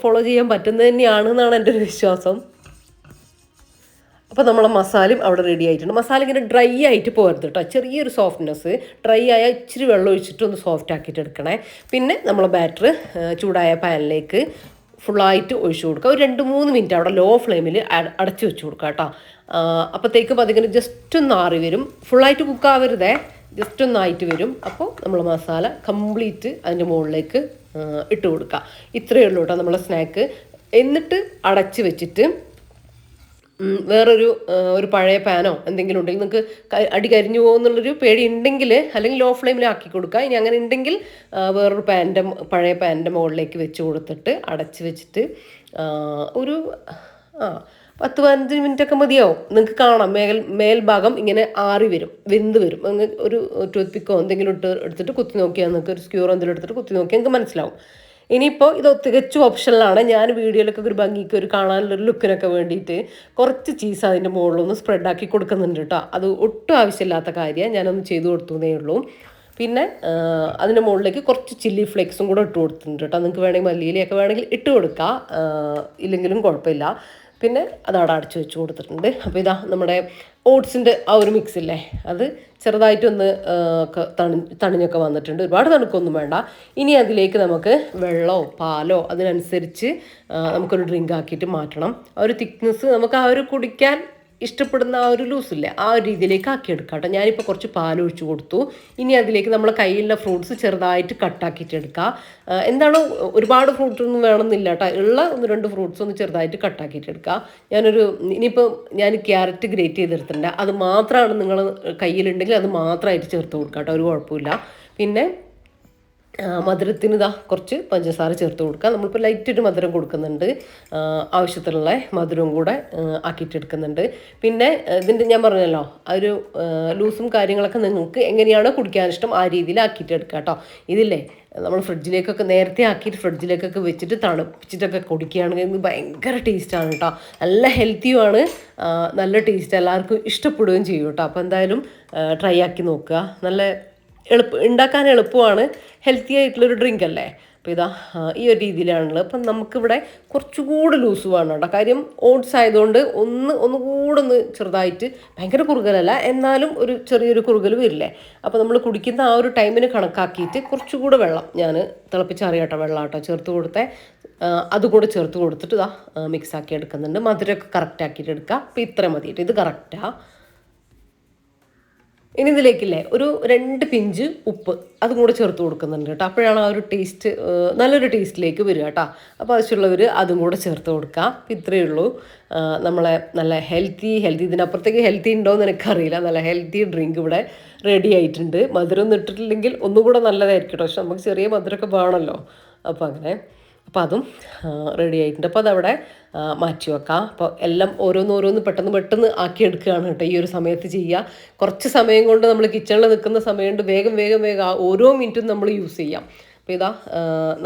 ഫോളോ ചെയ്യാൻ പറ്റുന്നത് തന്നെയാണ് എന്നാണ് എൻ്റെ ഒരു വിശ്വാസം. അപ്പോൾ നമ്മളെ മസാലയും അവിടെ റെഡി ആയിട്ടുണ്ട്. മസാല ഇങ്ങനെ ഡ്രൈ ആയിട്ട് പോകരുത് കേട്ടോ. ചെറിയൊരു സോഫ്റ്റ്നെസ്, ഡ്രൈ ആയ ഇച്ചിരി വെള്ളം ഒഴിച്ചിട്ട് ഒന്ന് സോഫ്റ്റ് ആക്കിയിട്ട് എടുക്കണേ. പിന്നെ നമ്മൾ ബാറ്റർ ചൂടായ പാനിലേക്ക് ഫുള്ളായിട്ട് ഒഴിച്ചു കൊടുക്കുക. ഒരു 2-3 മിനിറ്റ് അവിടെ ലോ ഫ്ലെയിമിൽ അടച്ചു വെച്ച് കൊടുക്കുക കേട്ടോ. അപ്പോഴത്തേക്കും അതിങ്ങനെ ജസ്റ്റ് ഒന്ന് ആറി വരും. ഫുള്ളായിട്ട് കുക്കാവരുതേ, ജസ്റ്റ് ഒന്നായിട്ട് വരും. അപ്പോൾ നമ്മൾ മസാല കംപ്ലീറ്റ് അതിൻ്റെ മുകളിലേക്ക് ഇട്ട് കൊടുക്കുക. ഇത്രയേ ഉള്ളൂ കേട്ടോ നമ്മളെ സ്നാക്ക്. എന്നിട്ട് അടച്ച് വെച്ചിട്ട് ഒരു പഴയ പാനോ എന്തെങ്കിലും ഉണ്ടെങ്കിൽ നിങ്ങൾക്ക് അടി കരിഞ്ഞു പോകുന്നുള്ളൊരു പേടി ഉണ്ടെങ്കിൽ, അല്ലെങ്കിൽ ലോ ഫ്ലെയിമിൽ ആക്കി കൊടുക്കുക. ഇനി അങ്ങനെ ഉണ്ടെങ്കിൽ വേറൊരു പഴയ പാനിൻ്റെ മുകളിലേക്ക് വെച്ച് കൊടുത്തിട്ട് അടച്ച് വെച്ചിട്ട് ഒരു 10-15 മിനിറ്റൊക്കെ മതിയാവും. നിങ്ങൾക്ക് കാണാം മേൽഭാഗം ഇങ്ങനെ ആറി വരും, വെന്ത് വരും. ഒരു ടൂത്ത് പിക്കോ എന്തെങ്കിലും എടുത്തിട്ട് കുത്തി നോക്കിയാൽ നിങ്ങൾക്ക്, ഒരു സ്ക്യൂറോ എന്തെങ്കിലും എടുത്തിട്ട് കുത്തി നോക്കിയാൽ നിങ്ങൾക്ക് മനസ്സിലാവും. ഇനിയിപ്പോൾ ഇത് തികച്ചും ഓപ്ഷനിലാണ്. ഞാൻ വീഡിയോയിലൊക്കെ ഒരു ഭംഗിക്ക്, ഒരു കാണാനുള്ളൊരു ലുക്കിനൊക്കെ വേണ്ടിയിട്ട് കുറച്ച് ചീസ് അതിൻ്റെ മുകളിലൊന്ന് സ്പ്രെഡാക്കി കൊടുക്കുന്നുണ്ട് കേട്ടോ. അത് ഒട്ടും ആവശ്യമില്ലാത്ത കാര്യമാണ്, ഞാനൊന്ന് ചെയ്തു കൊടുത്തതേ ഉള്ളൂ. പിന്നെ അതിൻ്റെ മുകളിലേക്ക് കുറച്ച് ചില്ലി ഫ്ലേക്സും കൂടെ ഇട്ട് കൊടുത്തിട്ടുണ്ട് കേട്ടോ. നിങ്ങൾക്ക് വേണമെങ്കിൽ മല്ലിയിലൊക്കെ വേണമെങ്കിൽ ഇട്ട് കൊടുക്കാം, ഇല്ലെങ്കിലും കുഴപ്പമില്ല. പിന്നെ അതവിടെ അടച്ചു വെച്ച് കൊടുത്തിട്ടുണ്ട്. അപ്പോൾ ഇതാ നമ്മുടെ ഓട്സിൻ്റെ ആ ഒരു മിക്സില്ലേ, അത് ചെറുതായിട്ടൊന്ന് തണിഞ്ഞൊക്കെ വന്നിട്ടുണ്ട്. ഒരുപാട് തണുക്കൊന്നും വേണ്ട. ഇനി അതിലേക്ക് നമുക്ക് വെള്ളമോ പാലോ അതിനനുസരിച്ച് നമുക്കൊരു ഡ്രിങ്ക് ആക്കിയിട്ട് മാറ്റണം. ആ ഒരു തിക്നെസ് നമുക്ക് ആ ഒരു കുടിക്കാൻ ഇഷ്ടപ്പെടുന്ന ആ ഒരു ലൂസില്ലേ, ആ ഒരു രീതിയിലേക്ക് ആക്കിയെടുക്കാം കേട്ടോ. ഞാനിപ്പോൾ കുറച്ച് പാൽ ഒഴിച്ച് കൊടുത്തു. ഇനി അതിലേക്ക് നമ്മളെ കയ്യിലുള്ള ഫ്രൂട്ട്സ് ചെറുതായിട്ട് കട്ടാക്കിയിട്ട് എടുക്കുക. എന്താണ്, ഒരുപാട് ഫ്രൂട്ടൊന്നും വേണമെന്നില്ല കേട്ടോ. ഉള്ള 1-2 ഫ്രൂട്ട്സ് ഒന്ന് ചെറുതായിട്ട് കട്ടാക്കിയിട്ട് എടുക്കുക. ഇനിയിപ്പോൾ ഞാൻ ക്യാരറ്റ് ഗ്രേറ്റ് ചെയ്തെടുത്തിട്ടുണ്ട്. അത് മാത്രമാണ് നിങ്ങൾ കയ്യിലുണ്ടെങ്കിൽ അത് മാത്രമായിട്ട് ചേർത്ത് കൊടുക്കുക കേട്ടോ, ഒരു കുഴപ്പമില്ല. പിന്നെ മധുരത്തിന് ഇതാ കുറച്ച് പഞ്ചസാര ചേർത്ത് കൊടുക്കുക. നമ്മളിപ്പോൾ ലൈറ്റൊരു മധുരം കൊടുക്കുന്നുണ്ട്, ആവശ്യത്തിനുള്ള മധുരവും കൂടെ ആക്കിയിട്ടെടുക്കുന്നുണ്ട്. പിന്നെ ഇതിൻ്റെ ഞാൻ പറഞ്ഞല്ലോ, ആ ഒരു ലൂസും കാര്യങ്ങളൊക്കെ നിങ്ങൾക്ക് എങ്ങനെയാണോ കുടിക്കാൻ ഇഷ്ടം ആ രീതിയിൽ ആക്കിയിട്ടെടുക്കുക കേട്ടോ. ഇതില്ലേ നമ്മൾ ഫ്രിഡ്ജിലേക്കൊക്കെ നേരത്തെ ആക്കിയിട്ട് ഫ്രിഡ്ജിലേക്കൊക്കെ വെച്ചിട്ട് തണുപ്പിച്ചിട്ടൊക്കെ കുടിക്കുകയാണെങ്കിൽ ഇത് ഭയങ്കര ടേസ്റ്റാണ് കേട്ടോ. നല്ല ഹെൽത്തിയുമാണ്, നല്ല ടേസ്റ്റ്, എല്ലാവർക്കും ഇഷ്ടപ്പെടുകയും ചെയ്യും കേട്ടോ. അപ്പോൾ എന്തായാലും ട്രൈ ആക്കി നോക്കുക. നല്ല ഉണ്ടാക്കാൻ എളുപ്പമാണ്, ഹെൽത്തി ആയിട്ടുള്ളൊരു ഡ്രിങ്ക് അല്ലേ. അപ്പോൾ ഇതാ ഈ ഒരു രീതിയിലാണുള്ളത്. അപ്പം നമുക്കിവിടെ കുറച്ചുകൂടി ലൂസ് വേണം കേട്ടോ. കാര്യം ഓട്സ് ആയതുകൊണ്ട് ഒന്നുകൂടെ ചെറുതായിട്ട്, ഭയങ്കര കുറുകലല്ല എന്നാലും ഒരു ചെറിയൊരു കുറുകൽ വരില്ലേ. അപ്പോൾ നമ്മൾ കുടിക്കുന്ന ആ ഒരു ടൈമിന് കണക്കാക്കിയിട്ട് കുറച്ചുകൂടെ വെള്ളം, ഞാൻ തിളപ്പിച്ചറിയാട്ടോ വെള്ളം കേട്ടോ ചേർത്ത് കൊടുത്തേ, അതുകൂടെ ചേർത്ത് കൊടുത്തിട്ട് ഇതാ മിക്സാക്കി എടുക്കുന്നുണ്ട്. മധുരമൊക്കെ കറക്റ്റ് ആക്കിയിട്ട് എടുക്കുക. അപ്പോൾ ഇത്ര മതിയിട്ട്, ഇത് കറക്റ്റാണ്. ഇനി ഇതിലേക്കില്ലേ ഒരു 2 പിഞ്ച് ഉപ്പ് അതും കൂടെ ചേർത്ത് കൊടുക്കുന്നുണ്ട് കേട്ടോ. അപ്പോഴാണ് ആ ഒരു ടേസ്റ്റ് നല്ലൊരു ടേസ്റ്റിലേക്ക് വരിക കേട്ടോ. അപ്പോൾ ആവശ്യമുള്ളവർ അതും കൂടെ ചേർത്ത് കൊടുക്കുക. അപ്പോൾ ഇത്രയേ ഉള്ളൂ നമ്മളെ നല്ല ഹെൽത്തി ഇതിനപ്പുറത്തേക്ക് ഹെൽത്തി ഉണ്ടോ എന്ന് എനിക്കറിയില്ല. നല്ല ഹെൽത്തി ഡ്രിങ്ക് ഇവിടെ റെഡി ആയിട്ടുണ്ട്. മധുരം ഒന്നും ഇട്ടിട്ടില്ലെങ്കിൽ ഒന്നുകൂടെ നല്ലതായിരിക്കും കേട്ടോ. പക്ഷെ നമുക്ക് ചെറിയ മധുരമൊക്കെ വേണമല്ലോ. അപ്പോൾ അങ്ങനെ അപ്പോൾ അതും റെഡി ആയിട്ടുണ്ട്. അപ്പോൾ അതവിടെ മാറ്റി വെക്കാം. അപ്പോൾ എല്ലാം ഓരോന്ന് പെട്ടെന്ന് ആക്കിയെടുക്കുകയാണ് കേട്ടോ ഈ ഒരു സമയത്ത് ചെയ്യുക. കുറച്ച് സമയം കൊണ്ട് നമ്മൾ കിച്ചണിൽ നിൽക്കുന്ന സമയം കൊണ്ട് വേഗം ഓരോ മിനിറ്റും നമ്മൾ യൂസ് ചെയ്യാം. അപ്പോൾ ഇതാ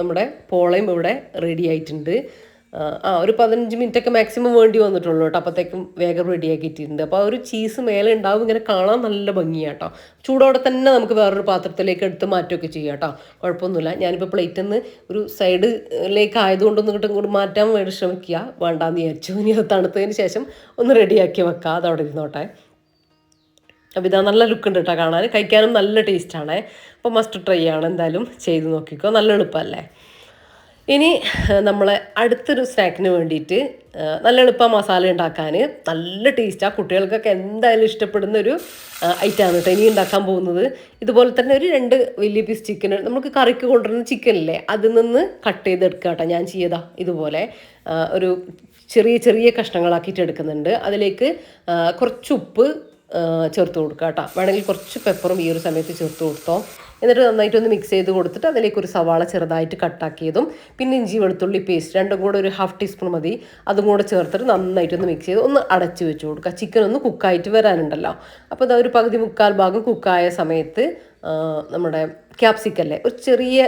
നമ്മുടെ പോളയും ഇവിടെ റെഡി ആയിട്ടുണ്ട്. ഒരു 15 മിനിറ്റൊക്കെ മാക്സിമം വേണ്ടി വന്നിട്ടുള്ളൂ കേട്ടോ. അപ്പോഴത്തേക്കും വേഗം റെഡിയാക്കിയിട്ടുണ്ട്. അപ്പോൾ ആ ഒരു ചീസ് മേലെ ഉണ്ടാവും. ഇങ്ങനെ കാണാൻ നല്ല ഭംഗിയാണ് കേട്ടോ. ചൂടോടെ തന്നെ നമുക്ക് വേറൊരു പാത്രത്തിലേക്ക് എടുത്ത് മാറ്റുകയൊക്കെ ചെയ്യാം കേട്ടോ. കുഴപ്പമൊന്നുമില്ല. ഞാനിപ്പോൾ പ്ലേറ്റിൽ നിന്ന് ഒരു സൈഡിലേക്ക് ആയതുകൊണ്ടൊന്നും ഇങ്ങോട്ട് മാറ്റാൻ വേണ്ടി ശ്രമിക്കുക. വേണ്ടാന്ന് വിചാരിച്ചു. ഇനി അത് തണുത്തതിന് ശേഷം ഒന്ന് റെഡിയാക്കി വെക്കുക. അതവിടെ ഇരുന്നോട്ടെ. അപ്പോൾ ഇതാ നല്ല ലുക്ക് ഉണ്ട് കേട്ടോ കാണാൻ. കഴിക്കാനും നല്ല ടേസ്റ്റാണ്. അപ്പോൾ മസ്റ്റ് ട്രൈ ആണ്. എന്തായാലും ചെയ്ത് നോക്കിക്കോ. നല്ല എളുപ്പമല്ലേ. ഇനി നമ്മൾ അടുത്തൊരു സ്നാക്കിന് വേണ്ടിയിട്ട് നല്ല എളുപ്പം മസാല ഉണ്ടാക്കാൻ നല്ല ടേസ്റ്റാണ്. കുട്ടികൾക്കൊക്കെ എന്തായാലും ഇഷ്ടപ്പെടുന്ന ഒരു ഐറ്റമാണ് കേട്ടോ ഇനി ഉണ്ടാക്കാൻ പോകുന്നത്. ഇതുപോലെ തന്നെ ഒരു 2 വലിയ പീസ് ചിക്കൻ നമുക്ക് കറിക്ക് കൊണ്ടുവരുന്ന ചിക്കനില്ലേ അതിൽ നിന്ന് കട്ട് ചെയ്തെടുക്കുക കേട്ടോ. ഞാൻ ചെയ്താ ഇതുപോലെ ഒരു ചെറിയ കഷ്ണങ്ങളാക്കിയിട്ട് എടുക്കുന്നുണ്ട്. അതിലേക്ക് കുറച്ച് ഉപ്പ് ചേർത്ത് കൊടുക്കുക കേട്ടോ. വേണമെങ്കിൽ കുറച്ച് പെപ്പറും ഈ ഒരു സമയത്ത് ചേർത്ത് കൊടുത്തോ. എന്നിട്ട് നന്നായിട്ടൊന്ന് മിക്സ് ചെയ്ത് കൊടുത്തിട്ട് അതിലേക്ക് ഒരു സവാള ചെറുതായിട്ട് കട്ടാക്കിയതും പിന്നെ ഇഞ്ചി വെളുത്തുള്ളി പേസ്റ്റ് രണ്ടും കൂടെ ഒരു 1/2 ടീസ്പൂൺ മതി. അതും കൂടെ ചേർത്തിട്ട് നന്നായിട്ടൊന്ന് മിക്സ് ചെയ്ത് ഒന്ന് അടച്ച് വെച്ച് കൊടുക്കുക. ചിക്കൻ ഒന്ന് കുക്കായിട്ട് വരാനുണ്ടല്ലോ. അപ്പോൾ അതാ ഒരു പകുതി മുക്കാൽ ഭാഗം കുക്കായ സമയത്ത് നമ്മുടെ ക്യാപ്സിക്കല്ലേ ഒരു ചെറിയ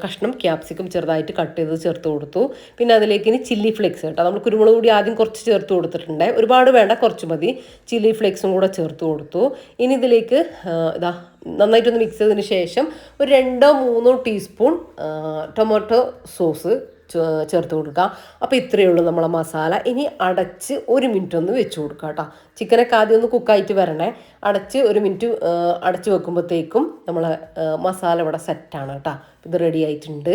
കഷ്ണം ക്യാപ്സിക്കം ചെറുതായിട്ട് കട്ട് ചെയ്ത് ചേർത്ത് കൊടുത്തു. പിന്നെ അതിലേക്ക് ഇനി ചില്ലി ഫ്ലേക്സ് കേട്ടോ. നമ്മൾ കുരുമുളക് പൊടി ആദ്യം കുറച്ച് ചേർത്ത് കൊടുത്തിട്ടുണ്ട്. ഒരുപാട് വേണ്ട, കുറച്ച് മതി. ചില്ലി ഫ്ലേക്സും കൂടെ ചേർത്ത് കൊടുത്തു. ഇനി ഇതിലേക്ക് ഇതാ നന്നായിട്ടൊന്ന് മിക്സ് ചെയ്തതിന് ശേഷം ഒരു 2-3 ടീസ്പൂൺ ടൊമാറ്റോ സോസ് ചേർത്ത് കൊടുക്കുക. അപ്പോൾ ഇത്രയേ ഉള്ളൂ നമ്മളെ മസാല. ഇനി അടച്ച് 1 മിനിറ്റ് ഒന്ന് വെച്ച് കൊടുക്കുക കേട്ടോ. ചിക്കനൊക്കെ ആദ്യം ഒന്ന് കുക്കായിട്ട് വരണേ. അടച്ച് 1 മിനിറ്റ് അടച്ച് വെക്കുമ്പോഴത്തേക്കും നമ്മളെ മസാല ഇവിടെ സെറ്റാണ് കേട്ടോ. ഇത് റെഡി ആയിട്ടുണ്ട്.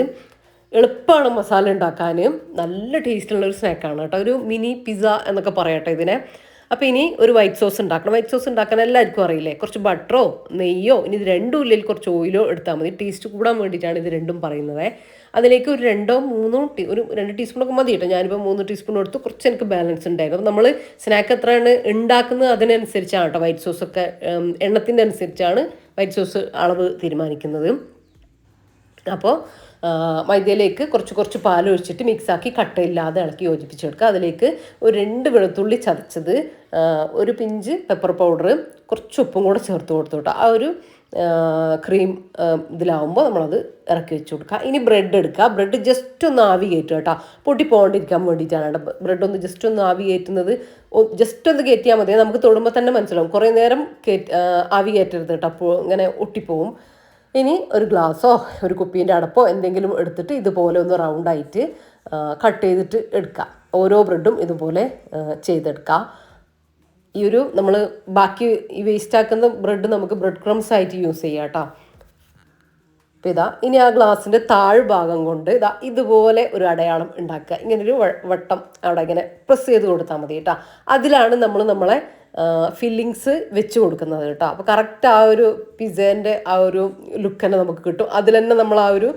എളുപ്പമാണ് മസാല ഉണ്ടാക്കാൻ. നല്ല ടേസ്റ്റുള്ളൊരു സ്നാക്കാണ് കേട്ടോ. ഒരു മിനി പിസ്സ എന്നൊക്കെ പറയട്ടെ ഇതിനെ. അപ്പോൾ ഇനി ഒരു വൈറ്റ് സോസ് ഉണ്ടാക്കണം. വൈറ്റ് സോസ് ഉണ്ടാക്കാൻ എല്ലാവർക്കും അറിയില്ലേ. കുറച്ച് ബട്ടറോ നെയ്യോ ഇനി ഇത് രണ്ടും ഇല്ലെങ്കിൽ കുറച്ച് ഓയിലോ എടുത്താൽ മതി. ടേസ്റ്റ് കൂടാൻ വേണ്ടിയിട്ടാണ് ഇത് രണ്ടും പറയുന്നത്. അതിലേക്ക് ഒരു 2 ടീസ്പൂണൊക്കെ മതി കേട്ടോ. ഞാനിപ്പോൾ 3 ടീസ്പൂൺ എടുത്തു. കുറച്ച് എനിക്ക് ബാലൻസ് ഉണ്ടായിരുന്നു. അപ്പോൾ നമ്മൾ സ്നാക്ക് എത്രയാണ് ഉണ്ടാക്കുന്നത് അതിനനുസരിച്ചാണ് കേട്ടോ വൈറ്റ് സോസൊക്കെ എണ്ണത്തിൻ്റെ അനുസരിച്ചാണ് വൈറ്റ് സോസ് അളവ് തീരുമാനിക്കുന്നത്. അപ്പോൾ മൈദയിലേക്ക് കുറച്ച് പാൽ ഒഴിച്ചിട്ട് മിക്സാക്കി കട്ടയില്ലാതെ ഇളക്കി യോജിപ്പിച്ചെടുക്കുക. അതിലേക്ക് ഒരു 2 വെളുത്തുള്ളി ചതച്ചത്, ഒരു പിഞ്ച് പെപ്പർ പൗഡർ, കുറച്ച് ഉപ്പും കൂടെ ചേർത്ത് കൊടുത്തു കേട്ടോ. ആ ഒരു ക്രീം ഇതിലാവുമ്പോൾ നമ്മളത് ഇറക്കി വെച്ച് കൊടുക്കുക. ഇനി ബ്രെഡ് എടുക്കുക. ബ്രെഡ് ജസ്റ്റ് ഒന്ന് ആവി കയറ്റുക കേട്ടോ. പൊട്ടി പോകാണ്ടിരിക്കാൻ വേണ്ടിയിട്ടാണ് കേട്ടോ ബ്രെഡ് ഒന്ന് ജസ്റ്റ് ഒന്ന് ആവി കയറ്റുന്നത്. ജസ്റ്റ് ഒന്ന് കയറ്റിയാൽ മതി. നമുക്ക് തൊടുമ്പോൾ തന്നെ മനസ്സിലാവും. കുറേ നേരം ആവി കയറ്റരുത് കേട്ടോ. അപ്പോൾ ഇങ്ങനെ ഒട്ടിപ്പോവും. ഇനി ഒരു ഗ്ലാസ്സോ ഒരു കുപ്പീൻ്റെ അടപ്പോ എന്തെങ്കിലും എടുത്തിട്ട് ഇതുപോലെ ഒന്ന് റൗണ്ടായിട്ട് കട്ട് ചെയ്തിട്ട് എടുക്കുക. ഓരോ ബ്രെഡും ഇതുപോലെ ചെയ്തെടുക്കുക. ഈ ഒരു നമ്മൾ ബാക്കി ഈ വേസ്റ്റ് ആക്കുന്ന ബ്രെഡ് നമുക്ക് ബ്രെഡ് ക്രംസ് ആയിട്ട് യൂസ് ചെയ്യാം കേട്ടോ. അപ്പോൾ ഇതാ ഇനി ആ ഗ്ലാസിൻ്റെ താഴ്ഭാഗം കൊണ്ട് ഇതുപോലെ ഒരു അടയാളം ഉണ്ടാക്കുക. ഇങ്ങനൊരു വട്ടം അവിടെ ഇങ്ങനെ പ്രസ് ചെയ്ത് കൊടുത്താൽ മതി കേട്ടോ. അതിലാണ് നമ്മളെ ഫില്ലിങ്സ് വെച്ച് കൊടുക്കുന്നത് കേട്ടോ. അപ്പോൾ കറക്റ്റ് ആ ഒരു പിസ്സേൻ്റെ ആ ഒരു ലുക്ക് തന്നെ നമുക്ക് കിട്ടും. അതിൽ തന്നെ നമ്മൾ ആ ഒരു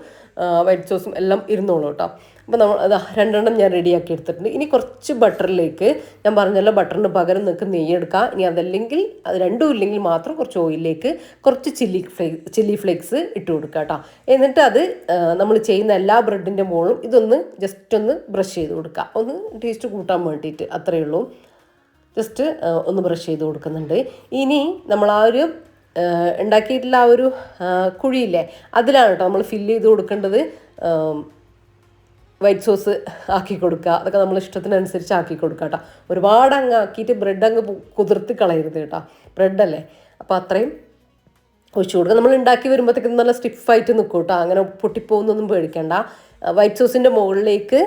വൈറ്റ് സോസും എല്ലാം ഇരുന്നോളൂ കേട്ടോ. അപ്പോൾ നമ്മൾ 2 ഞാൻ റെഡിയാക്കി എടുത്തിട്ടുണ്ട്. ഇനി കുറച്ച് ബട്ടറിലേക്ക് ഞാൻ പറഞ്ഞല്ലോ ബട്ടറിന് പകരം നിങ്ങൾക്ക് നെയ്യ് എടുക്കാം. ഇനി അതല്ലെങ്കിൽ അത് രണ്ടും ഇല്ലെങ്കിൽ മാത്രം കുറച്ച് ഓയിലിലേക്ക് കുറച്ച് ചില്ലി ഫ്ലേക്സ് ഇട്ട് കൊടുക്കുക കേട്ടോ. എന്നിട്ട് അത് നമ്മൾ ചെയ്യുന്ന എല്ലാ ബ്രെഡിൻ്റെ മുകളിലും ഇതൊന്ന് ജസ്റ്റ് ഒന്ന് ബ്രഷ് ചെയ്ത് കൊടുക്കുക. ഒന്ന് ടേസ്റ്റ് കൂട്ടാൻ വേണ്ടിയിട്ട് അത്രയേ ഉള്ളൂ. ജസ്റ്റ് ഒന്ന് ബ്രഷ് ചെയ്ത് കൊടുക്കുന്നുണ്ട്. ഇനി നമ്മൾ ആ ഒരു ഉണ്ടാക്കിയിട്ടുള്ള ആ ഒരു കുഴിയില്ലേ അതിലാണ് കേട്ടോ നമ്മൾ ഫില്ല് ചെയ്ത് കൊടുക്കേണ്ടത്. വൈറ്റ് സോസ് ആക്കി കൊടുക്കുക. അതൊക്കെ നമ്മൾ ഇഷ്ടത്തിനനുസരിച്ച് ആക്കി കൊടുക്കുക കേട്ടോ. ഒരുപാട് അങ്ങ് ആക്കിയിട്ട് ബ്രെഡ് അങ്ങ് കുതിർത്തി കളയരുത് കേട്ടോ. ബ്രെഡല്ലേ അപ്പോൾ അത്രയും ഒഴിച്ചു കൊടുക്കുക. നമ്മൾ ഉണ്ടാക്കി വരുമ്പോഴത്തേക്കും നല്ല സ്റ്റിഫായിട്ട് നിൽക്കും കേട്ടോ. അങ്ങനെ പൊട്ടിപ്പോകുന്നൊന്നും പേടിക്കേണ്ട. വൈറ്റ് സോസിൻ്റെ മുകളിലേക്ക്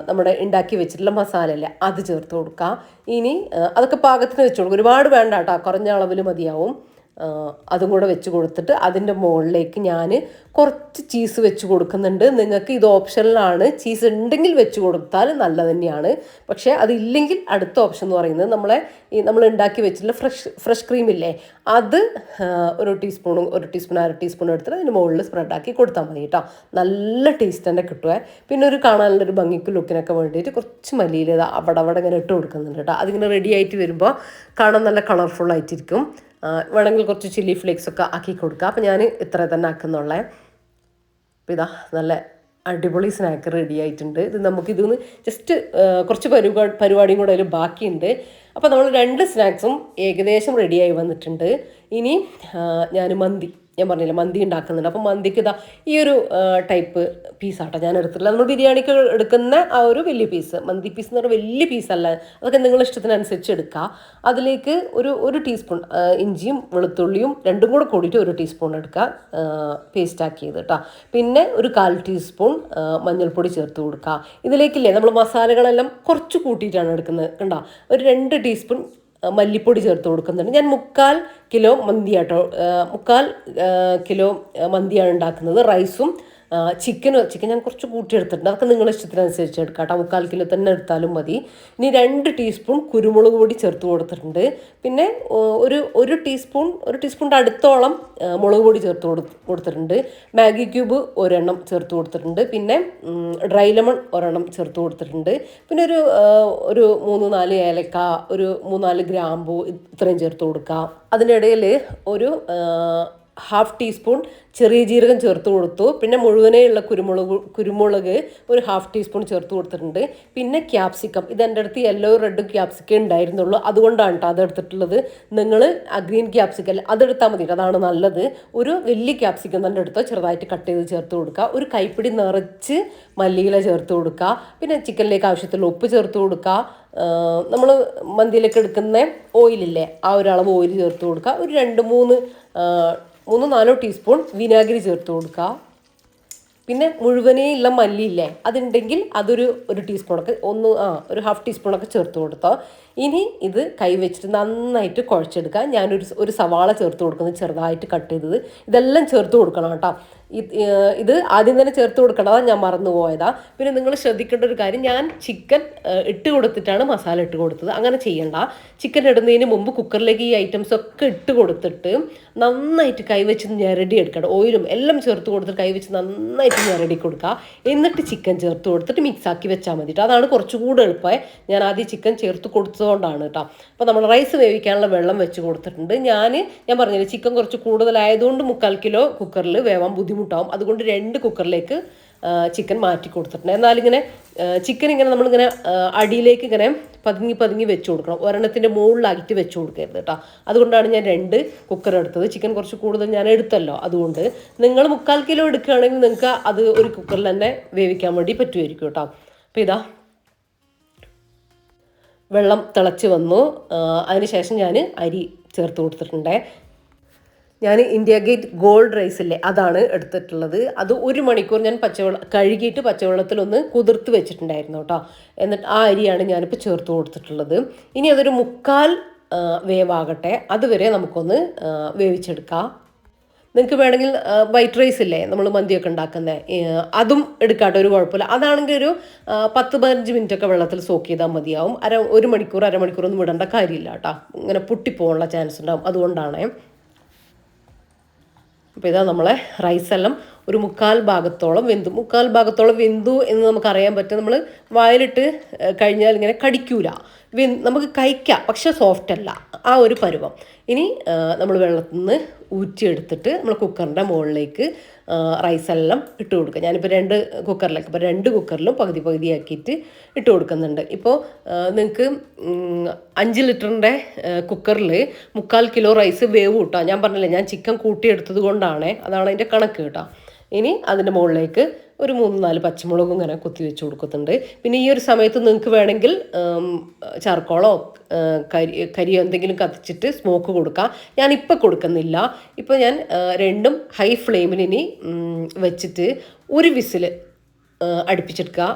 നമ്മുടെ ഉണ്ടാക്കി വെച്ചിട്ടുള്ള മസാലയല്ലേ അത് ചേർത്ത് കൊടുക്കുക. ഇനി അതൊക്കെ പാകത്തിന് വെച്ച് കൊടുക്കുക. ഒരുപാട് വേണ്ട കേട്ടോ. കുറഞ്ഞ അളവിൽ മതിയാവും. അതും കൂടെ വെച്ച് കൊടുത്തിട്ട് അതിൻ്റെ മുകളിലേക്ക് ഞാൻ കുറച്ച് ചീസ് വെച്ച് കൊടുക്കുന്നുണ്ട്. നിങ്ങൾക്ക് ഇത് ഓപ്ഷനിലാണ്, ചീസ് ഉണ്ടെങ്കിൽ വെച്ച് കൊടുത്താൽ നല്ലത് തന്നെയാണ്. പക്ഷേ അതില്ലെങ്കിൽ അടുത്ത ഓപ്ഷൻ എന്ന് പറയുന്നത് നമ്മൾ ഉണ്ടാക്കി വെച്ചിട്ടുള്ള ഫ്രഷ് ക്രീമില്ലേ, അത് ഒരു ടീസ്പൂൺ അര ടീസ്പൂൺ എടുത്തിട്ട് അതിന് മുകളിൽ സ്പ്രെഡാക്കി കൊടുത്താൽ മതി കേട്ടോ. നല്ല ടേസ്റ്റ് തന്നെ കിട്ടുക. പിന്നെ ഒരു കാണാനുള്ളൊരു ഭംഗിക്ക് ലുക്കിനൊക്കെ വേണ്ടിയിട്ട് കുറച്ച് മല്ലിയിൽ അവിടെ ഇങ്ങനെ ഇട്ട് കൊടുക്കുന്നുണ്ട് കേട്ടോ. അതിങ്ങനെ റെഡി ആയിട്ട് വരുമ്പോൾ കാണാൻ നല്ല കളർഫുൾ ആയിട്ടിരിക്കും. വേണമെങ്കിൽ കുറച്ച് ചില്ലി ഫ്ലേക്സ് ഒക്കെ ആക്കി കൊടുക്കുക. അപ്പോൾ ഞാൻ ഇത്ര തന്നെ ആക്കുന്നുള്ളേ. അപ്പോൾ ഇതാ നല്ല അടിപൊളി സ്നാക്ക് റെഡി ആയിട്ടുണ്ട്. ഇത് നമുക്കിതൊന്ന് ജസ്റ്റ് കുറച്ച് പരിപാടിയും കൂടെ അതിൽ ബാക്കിയുണ്ട്. അപ്പോൾ നമ്മൾ 2 സ്നാക്സും ഏകദേശം റെഡിയായി വന്നിട്ടുണ്ട്. ഇനി ഞാൻ പറഞ്ഞില്ല മന്തി ഉണ്ടാക്കുന്നുണ്ട്. അപ്പോൾ മന്തിക്ക് ഇതാ ഈ ഒരു ടൈപ്പ് പീസാട്ടോ ഞാൻ എടുത്തിട്ടില്ല. നമ്മൾ ബിരിയാണിക്ക് എടുക്കുന്ന ആ ഒരു വലിയ പീസ്, മന്തി പീസ് എന്ന് പറഞ്ഞാൽ വലിയ പീസല്ല. അതൊക്കെ നിങ്ങളുടെ ഇഷ്ടത്തിനനുസരിച്ച് എടുക്കുക. അതിലേക്ക് ഒരു ടീസ്പൂൺ ഇഞ്ചിയും വെളുത്തുള്ളിയും രണ്ടും കൂടെ കൂടിയിട്ട് 1 ടീസ്പൂൺ എടുക്കുക, പേസ്റ്റ് ആക്കിയത് കേട്ടോ. പിന്നെ ഒരു 1/4 ടീസ്പൂൺ മഞ്ഞൾപ്പൊടി ചേർത്ത് കൊടുക്കുക. ഇതിലേക്കില്ലേ നമ്മൾ മസാലകളെല്ലാം കുറച്ച് കൂട്ടിയിട്ടാണ് എടുക്കുന്നത് കണ്ടോ. ഒരു 2 ടീസ്പൂൺ മല്ലിപ്പൊടി ചേർത്ത് കൊടുക്കുന്നുണ്ട്. ഞാൻ 3/4 കിലോ മന്തിയാട്ടോ, 3/4 കിലോ മന്തിയാണ് ഉണ്ടാക്കുന്നത്. റൈസും ചിക്കൻ ഞാൻ കുറച്ച് കൂട്ടിയെടുത്തിട്ടുണ്ട്. അതൊക്കെ നിങ്ങളുടെ ഇഷ്ടത്തിനനുസരിച്ച് എടുക്കാം കേട്ടോ. 3/4 കിലോ തന്നെ എടുത്താലും മതി. ഇനി 2 ടീസ്പൂൺ കുരുമുളക് പൊടി ചേർത്ത് കൊടുത്തിട്ടുണ്ട്. പിന്നെ ഒരു ടീസ്പൂണിൻ്റെ അടുത്തോളം മുളക് പൊടി ചേർത്ത് കൊടുത്തിട്ടുണ്ട്. മാഗി ക്യൂബ് 1 എണ്ണം ചേർത്ത് കൊടുത്തിട്ടുണ്ട്. പിന്നെ ഡ്രൈ ലെമൺ 1 എണ്ണം ചേർത്ത് കൊടുത്തിട്ടുണ്ട്. പിന്നെ ഒരു 3-4 ഏലക്ക, ഒരു 3-4 ഗ്രാമ്പൂ ഇത്രയും ചേർത്ത് കൊടുക്കുക. അതിനിടയിൽ ഒരു 1/2 ടീസ്പൂൺ ചെറിയ ജീരകം ചേർത്ത് കൊടുത്തു. പിന്നെ മുഴുവനെയുള്ള കുരുമുളക് ഒരു 1/2 ടീസ്പൂൺ ചേർത്ത് കൊടുത്തിട്ടുണ്ട്. പിന്നെ ക്യാപ്സിക്കം, ഇതെൻ്റെ അടുത്ത് യെല്ലോ റെഡും ക്യാപ്സിക്കം ഉണ്ടായിരുന്നുള്ളൂ, അതുകൊണ്ടാണ് കേട്ടോ അതെടുത്തിട്ടുള്ളത്. നിങ്ങൾ ഗ്രീൻ ക്യാപ്സിക്കം അതെടുത്താൽ മതി, അതാണ് നല്ലത്. ഒരു വലിയ ക്യാപ്സിക്കം തന്നെ എടുത്തോ, ചെറുതായിട്ട് കട്ട് ചെയ്ത് ചേർത്ത് കൊടുക്കുക. ഒരു കൈപ്പിടി നിറച്ച് മല്ലിയില ചേർത്ത് കൊടുക്കുക. പിന്നെ ചിക്കനിലേക്ക് ആവശ്യത്തിലുള്ള ഉപ്പ് ചേർത്ത് കൊടുക്കുക. നമ്മൾ മന്തിയിലേക്ക് എടുക്കുന്ന ഓയിലില്ലേ, ആ ഒരളവ് ഓയിൽ ചേർത്ത് കൊടുക്കുക. ഒരു 3-4 ടീസ്പൂൺ വിനാഗിരി ചേർത്ത് കൊടുക്കുക. പിന്നെ മുഴുവനെയുള്ള മല്ലിയില്ലേ, അതുണ്ടെങ്കിൽ ഒരു ടീസ്പൂണൊക്കെ ഒരു 1/2 ടീസ്പൂണൊക്കെ ചേർത്ത് കൊടുത്തോ. ഇനി ഇത് കൈ വെച്ചിട്ട് നന്നായിട്ട് കുഴച്ചെടുക്കുക. ഞാനൊരു സവാള ചേർത്ത് കൊടുക്കുന്നത് ചെറുതായിട്ട് കട്ട് ചെയ്തത്, ഇതെല്ലാം ചേർത്ത് കൊടുക്കണം കേട്ടോ. ഇത് ആദ്യം തന്നെ ചേർത്ത് കൊടുക്കേണ്ടതാണ്, ഞാൻ മറന്നു പോയതാ. പിന്നെ നിങ്ങൾ ശ്രദ്ധിക്കേണ്ട ഒരു കാര്യം, ഞാൻ ചിക്കൻ ഇട്ട് കൊടുത്തിട്ടാണ് മസാല ഇട്ട് കൊടുത്തത്. അങ്ങനെ ചെയ്യണ്ട. ചിക്കൻ ഇടുന്നതിന് മുമ്പ് കുക്കറിലേക്ക് ഈ ഐറ്റംസ് ഒക്കെ ഇട്ട് കൊടുത്തിട്ട് നന്നായിട്ട് കൈവച്ച് ഞെരടി എടുക്കണം. ഓയിലും എല്ലാം ചേർത്ത് കൊടുത്തിട്ട് കൈവച്ച് നന്നായിട്ട് ഞെരടി കൊടുക്കുക. എന്നിട്ട് ചിക്കൻ ചേർത്ത് കൊടുത്തിട്ട് മിക്സാക്കി വെച്ചാൽ മതി കേട്ടോ. അതാണ് കുറച്ചുകൂടെ എളുപ്പമായി. ഞാൻ ആദ്യം ചിക്കൻ ചേർത്ത് കൊടുത്തതുകൊണ്ടാണ് കേട്ടോ. അപ്പോൾ നമ്മൾ റൈസ് വേവിക്കാനുള്ള വെള്ളം വെച്ച് കൊടുത്തിട്ടുണ്ട്. ഞാൻ പറഞ്ഞില്ലേ, ചിക്കൻ കുറച്ച് കൂടുതലായതുകൊണ്ട് 3/4 കിലോ കുക്കറിൽ വേവാൻ ബുദ്ധിമുട്ടാവും. അതുകൊണ്ട് 2 കുക്കറിലേക്ക് ചിക്കൻ മാറ്റി കൊടുത്തിട്ടുണ്ട്. എന്നാലിങ്ങനെ ചിക്കൻ ഇങ്ങനെ നമ്മളിങ്ങനെ അടിയിലേക്ക് ഇങ്ങനെ പതുങ്ങി വെച്ച് കൊടുക്കണം. ഒരെണ്ണത്തിൻ്റെ മുകളിലാക്കിയിട്ട് വെച്ച് കൊടുക്കരുത് കേട്ടോ. അതുകൊണ്ടാണ് ഞാൻ 2 കുക്കർ എടുത്തത്. ചിക്കൻ കുറച്ച് കൂടുതൽ ഞാൻ എടുത്തല്ലോ. അതുകൊണ്ട് നിങ്ങൾ 3/4 കിലോ എടുക്കുകയാണെങ്കിൽ നിങ്ങൾക്ക് അത് ഒരു കുക്കറിൽ തന്നെ വേവിക്കാൻ വേണ്ടി പറ്റുമായിരിക്കും കേട്ടോ. അപ്പോൾ ഇതാ വെള്ളം തിളച്ച് വന്നു. അതിനുശേഷം ഞാൻ അരി ചേർത്ത് കൊടുത്തിട്ടുണ്ട്. ഞാൻ ഇന്ത്യ ഗേറ്റ് ഗോൾഡ് റൈസ് ഇല്ലേ, അതാണ് എടുത്തിട്ടുള്ളത്. അത് 1 മണിക്കൂർ ഞാൻ കഴുകിയിട്ട് പച്ചവെള്ളത്തിലൊന്ന് കുതിർത്ത് വെച്ചിട്ടുണ്ടായിരുന്നു കേട്ടോ. എന്നിട്ട് ആ അരിയാണ് ഞാനിപ്പോൾ ചേർത്ത് കൊടുത്തിട്ടുള്ളത്. ഇനി അതൊരു 3/4 വേവാകട്ടെ, അതുവരെ നമുക്കൊന്ന് വേവിച്ചെടുക്കാം. നിങ്ങൾക്ക് വേണമെങ്കിൽ വൈറ്റ് റൈസ് ഇല്ലേ, നമ്മൾ മന്തിയൊക്കെ ഉണ്ടാക്കുന്നത്, അതും എടുക്കാട്ടോ, ഒരു കുഴപ്പമില്ല. അതാണെങ്കിൽ ഒരു 10-15 മിനിറ്റൊക്കെ വെള്ളത്തിൽ സോക്ക് ചെയ്താൽ മതിയാവും. 1 മണിക്കൂർ അരമണിക്കൂറൊന്നും വിടേണ്ട കാര്യമില്ല കേട്ടോ. ഇങ്ങനെ പൊട്ടിപ്പോകാനുള്ള ചാൻസ് ഉണ്ടാവും, അതുകൊണ്ടാണ്. അപ്പോൾ ഇതാ നമ്മളെ റൈസെല്ലാം ഒരു 3/4 ഭാഗത്തോളം വെന്തു എന്ന് നമുക്കറിയാൻ പറ്റും. നമ്മൾ വായിലിട്ട് കഴിഞ്ഞാൽ ഇങ്ങനെ കടിക്കൂല, നമുക്ക് കഴിക്കാം, പക്ഷെ സോഫ്റ്റ് അല്ല, ആ ഒരു പരുവം. ഇനി നമ്മൾ വെള്ളത്തിൽ നിന്ന് ഊറ്റിയെടുത്തിട്ട് നമ്മൾ കുക്കറിൻ്റെ മുകളിലേക്ക് റൈസെല്ലാം ഇട്ട് കൊടുക്കുക. ഞാനിപ്പോൾ 2 കുക്കറിലും പകുതിയാക്കിയിട്ട് ഇട്ട് കൊടുക്കുന്നുണ്ട്. ഇപ്പോൾ നിങ്ങൾക്ക് 5 ലിറ്ററിൻ്റെ കുക്കറിൽ 3/4 കിലോ റൈസ് വേവ് കൂട്ടാം. ഞാൻ പറഞ്ഞില്ലേ, ഞാൻ ചിക്കൻ കൂട്ടിയെടുത്തത് കൊണ്ടാണ്, അതാണ് അതിൻ്റെ കണക്ക് കേട്ടോ. ഇനി അതിൻ്റെ മുകളിലേക്ക് ഒരു 3-4 പച്ചമുളകും ഇങ്ങനെ കുത്തി വെച്ച് കൊടുക്കുന്നുണ്ട്. പിന്നെ ഈ ഒരു സമയത്ത് നിങ്ങൾക്ക് വേണമെങ്കിൽ ചാർക്കോളോ കരിയോ എന്തെങ്കിലും കത്തിച്ചിട്ട് സ്മോക്ക് കൊടുക്കാം. ഞാനിപ്പോൾ കൊടുക്കുന്നില്ല. ഇപ്പോൾ ഞാൻ 2 ഹൈ ഫ്ലെയിമിൽ ഇനി വെച്ചിട്ട് 1 വിസിൽ അടുപ്പിച്ചെടുക്കുക.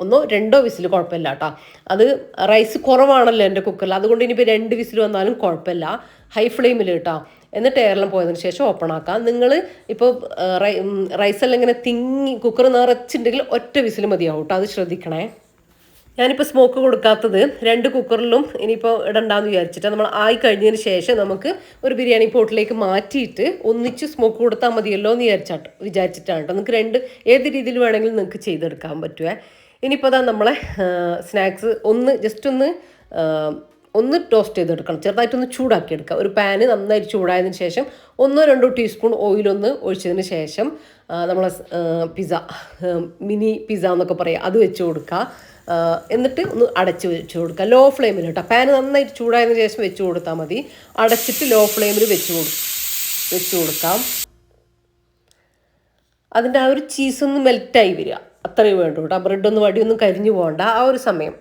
1-2 വിസിൽ കുഴപ്പമില്ല കേട്ടോ. അത് റൈസ് കുറവാണല്ലോ എൻ്റെ കുക്കറിൽ, അതുകൊണ്ട് ഇനിയിപ്പോൾ 2 വിസിൽ വന്നാലും കുഴപ്പമില്ല. ഹൈ ഫ്ലെയിമിൽ കേട്ടോ. എന്നിട്ട് എയറെല്ലാം പോയതിന് ശേഷം ഓപ്പൺ ആക്കാം. നിങ്ങൾ ഇപ്പോൾ റൈസെല്ലാം ഇങ്ങനെ തിങ്ങി കുക്കർ നിറച്ചിട്ടുണ്ടെങ്കിൽ ഒറ്റ വിസിൽ മതിയാവും കേട്ടോ, അത് ശ്രദ്ധിക്കണേ. ഞാനിപ്പോൾ സ്മോക്ക് കൊടുക്കാത്തത് 2 കുക്കറിലും ഇനിയിപ്പോൾ ഇടണ്ടാന്ന് വിചാരിച്ചിട്ട് നമ്മൾ ആയി കഴിഞ്ഞതിന് ശേഷം നമുക്ക് ഒരു ബിരിയാണി പോട്ടിലേക്ക് മാറ്റിയിട്ട് ഒന്നിച്ച് സ്മോക്ക് കൊടുത്താൽ മതിയല്ലോ എന്ന് വിചാരിച്ചിട്ടാണ് കേട്ടോ. നിങ്ങൾക്ക് ഏത് രീതിയിൽ വേണമെങ്കിലും നിങ്ങൾക്ക് ചെയ്തെടുക്കാൻ പറ്റുമേ. ഇനിയിപ്പോൾ അതാ നമ്മളെ സ്നാക്സ് ഒന്ന് ടോസ്റ്റ് ചെയ്തെടുക്കണം, ചെറുതായിട്ടൊന്ന് ചൂടാക്കി എടുക്കുക. ഒരു പാന് നന്നായിട്ട് ചൂടായതിന് ശേഷം 1-2 ടീസ്പൂൺ ഓയിലൊന്ന് ഒഴിച്ചതിന് ശേഷം നമ്മളെ മിനി പിസ്സ എന്നൊക്കെ പറയുക, അത് വെച്ച് കൊടുക്കുക. എന്നിട്ട് ഒന്ന് അടച്ച് വെച്ച് കൊടുക്കുക, ലോ ഫ്ലെയിമിൽ കേട്ടോ. പാന് നന്നായിട്ട് ചൂടായതിനു ശേഷം വെച്ച് കൊടുത്താൽ മതി. അടച്ചിട്ട് ലോ ഫ്ലെയിമിൽ വെച്ച് കൊടുക്കാം. അതിൻ്റെ ആ ഒരു ചീസൊന്ന് മെൽറ്റായി വരിക, അത്രയും വേണ്ടു കേട്ടോ. ബ്രെഡൊന്നും വടിയൊന്നും കരിഞ്ഞു പോകണ്ട, ആ ഒരു സമയം